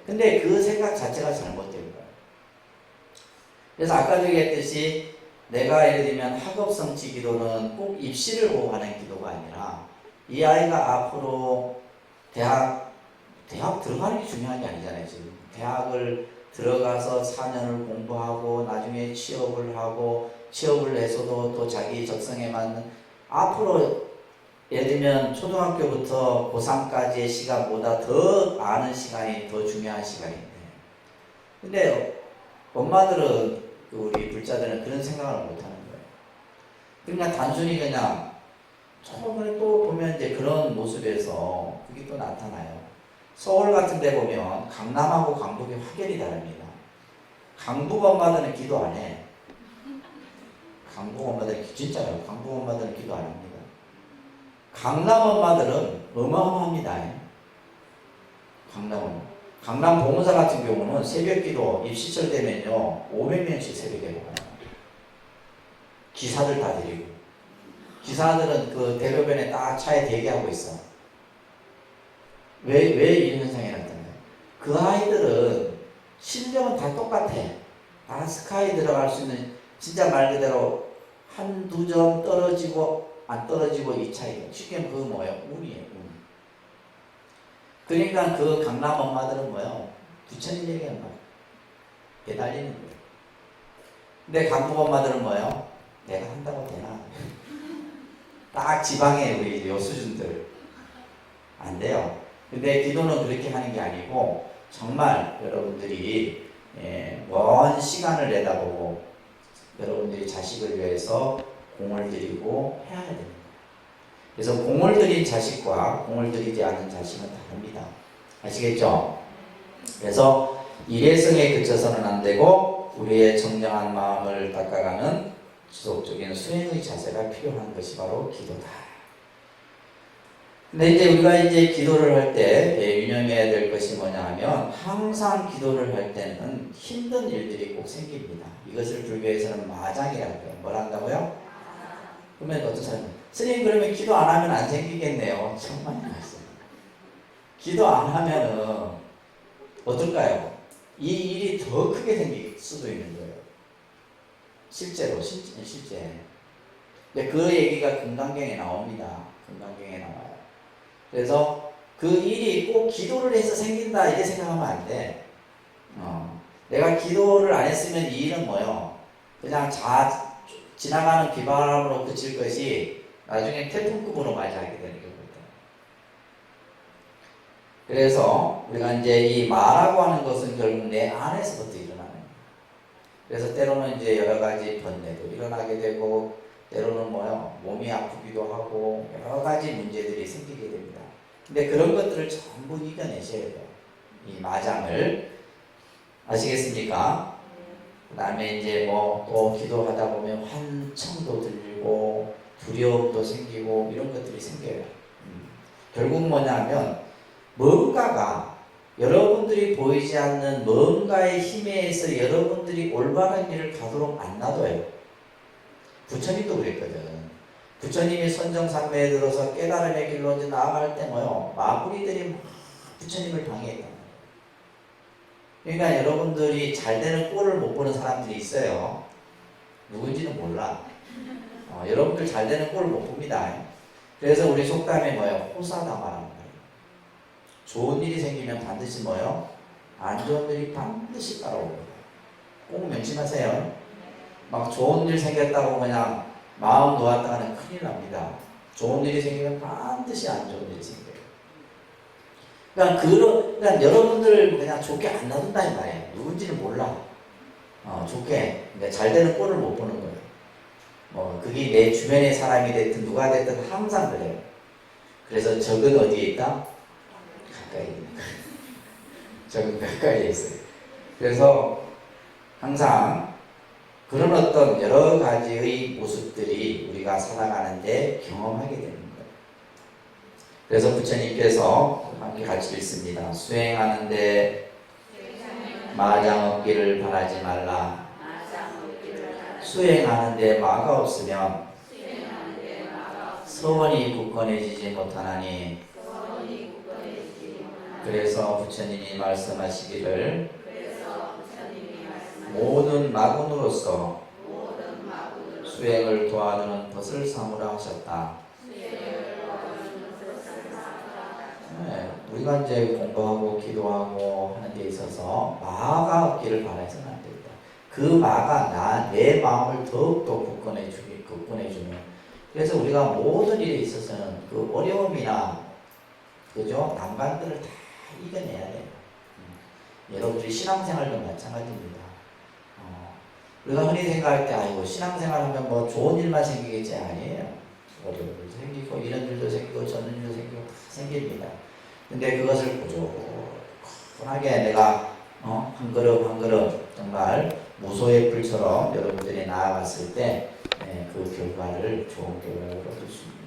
근데 그 생각 자체가 잘못된 거야. 그래서 아까도 얘기했듯이 내가 예를 들면 학업 성취 기도는 꼭 입시를 보고 하는 기도가 아니라 이 아이가 앞으로 대학 들어가는 게 중요한 게 아니잖아요. 지금 대학을 들어가서 4년을 공부하고 나중에 취업을 하고 취업을 해서도 또 자기 적성에 맞는 앞으로 예를 들면 초등학교부터 고3까지의 시간보다 더 아는 시간이 더 중요한 시간인데 근데 엄마들은 우리 불자들은 그런 생각을 못하는 거예요. 그러니까 단순히 그냥 처음에 또 보면 이제 그런 모습에서 그게 또 나타나요. 서울 같은 데 보면 강남하고 강북이 확연히 다릅니다. 강북 엄마들은 기도 안 해. 강북 엄마들은 진짜요. 강북 엄마들은 기도 안 합니다. 강남 엄마들은 어마어마합니다. 강남 봉사 같은 경우는 새벽기도 입시철 되면요 500명씩 새벽에 먹어요. 기사들 다 데리고. 기사들은 그 대로변에 딱 차에 대기하고 있어. 왜 이런 현상이 나타나요? 그 아이들은 실력은 다 똑같아. 다 스카이 들어갈 수 있는 진짜 말 그대로 한두 점 떨어지고 안 떨어지고 이 차이가. 쉽게 하면 그거 뭐예요? 운이에요. 운. 그러니까 그 강남 엄마들은 부처님 얘기하는 거야. 배달리는 거예요. 근데 강북 엄마들은 내가 한다고 되나? 딱 지방에 우리 요 수준들 안 돼요. 근데 기도는 그렇게 하는 게 아니고 정말 여러분들이 먼 시간을 내다보고 여러분들이 자식을 위해서 공을 들이고 해야 됩니다. 그래서 공을 들인 자식과 공을 들이지 않은 자식은 다릅니다. 아시겠죠? 그래서 일회성에 그쳐서는 안 되고 그래서 우리의 정정한 마음을 닦아가는 지속적인 수행의 자세가 필요한 것이 바로 기도다. 근데 이제 우리가 이제 기도를 할 때 유념해야 될 것이 뭐냐 하면 항상 기도를 할 때는 힘든 일들이 꼭 생깁니다. 이것을 불교에서는 마장이라고 해요. 뭘 한다고요? 그러면 어떤 사람이 스님 그러면 기도 안 하면 안 생기겠네요. 정말 맞습니다. 기도 안 하면은 어떨까요? 이 일이 더 크게 생길 수도 있는 거예요. 실제로 실제. 근데 그 얘기가 금강경에 나옵니다. 금강경에 나와요. 그래서 그 일이 꼭 기도를 해서 생긴다 이렇게 생각하면 안 돼. 내가 기도를 안 했으면 이 일은 뭐요? 그냥 지나가는 비바람으로 그칠 것이 나중에 태풍급으로 맞이하게 되는 거거든요. 그래서 우리가 이제 이 마라고 하는 것은 결국 내 안에서부터 일어나는 거예요. 그래서 때로는 이제 여러 가지 번뇌도 일어나게 되고 때로는 뭐요? 몸이 아프기도 하고 여러 가지 문제들이 생기게 됩니다. 근데 그런 것들을 전부 이겨내셔야 돼요. 이 마장을. 아시겠습니까? 그 다음에 이제 뭐 또 기도하다 보면 환청도 들리고 두려움도 생기고 이런 것들이 생겨요. 결국 뭐냐면 뭔가가 여러분들이 보이지 않는 뭔가의 힘에 의해서 여러분들이 올바른 길을 가도록 안 놔둬요. 부처님도 그랬거든. 부처님이 선정산매에 들어서 깨달음의 길로 이제 나아갈 때 뭐요? 마구리들이 막 부처님을 방해했단 말이에요. 그러니까 여러분들이 잘 되는 꼴을 못 보는 사람들이 있어요. 누군지는 몰라. 여러분들 잘 되는 꼴을 못 봅니다. 그래서 우리 속담에 뭐예요? 호사다마라는 거예요. 좋은 일이 생기면 반드시 뭐예요? 안 좋은 일이 반드시 따라옵니다. 꼭 명심하세요. 막 좋은 일 생겼다고 그냥 마음 놓았다가는 큰일 납니다. 좋은 일이 생기면 반드시 안 좋은 일이 생겨요. 그러니까 여러분들 그냥 좋게 안 놔둔다는 말이에요. 누군지는 몰라. 좋게. 그러니까 잘 되는 꼴을 못 보는 거예요. 그게 내 주변의 사람이 됐든 누가 됐든 항상 그래요. 그래서 적은 어디에 있다? 가까이 있는 거예요. 적은 가까이에 있어요. 그래서 항상 그런 어떤 여러 가지의 모습들이 우리가 살아가는데 경험하게 되는 거예요. 그래서 부처님께서 함께 같이 읽습니다. 수행하는데 마장 없기를 바라지 말라. 수행하는데 마가 없으면 서원이 굳건해지지 못하나니. 그래서 부처님이 말씀하시기를 모든 마군으로서 수행을 도와주는 것을 삼으라 하셨다. 네, 우리가 이제 공부하고 기도하고 하는 데 있어서 마가 없기를 바라서는 안 됩니다. 그 마가 내 마음을 더욱더 굳건해주면 그래서 우리가 모든 일에 있어서는 그 어려움이나 그죠? 난관들을 다 이겨내야 돼요. 여러분들이 신앙생활도 마찬가지입니다. 우리가 흔히 생각할 때 아이고 신앙생활 하면 뭐 좋은 일만 생기겠지 아니에요. 어려운 일도 생기고 이런 일도 생기고 저런 일도 생기고 다 생깁니다. 근데 그것을 꾸준하게 내가 한 걸음 한 걸음 정말 무소의 불처럼 여러분들이 나아갔을 때 그 결과를 좋은 결과를 얻을 수 있습니다.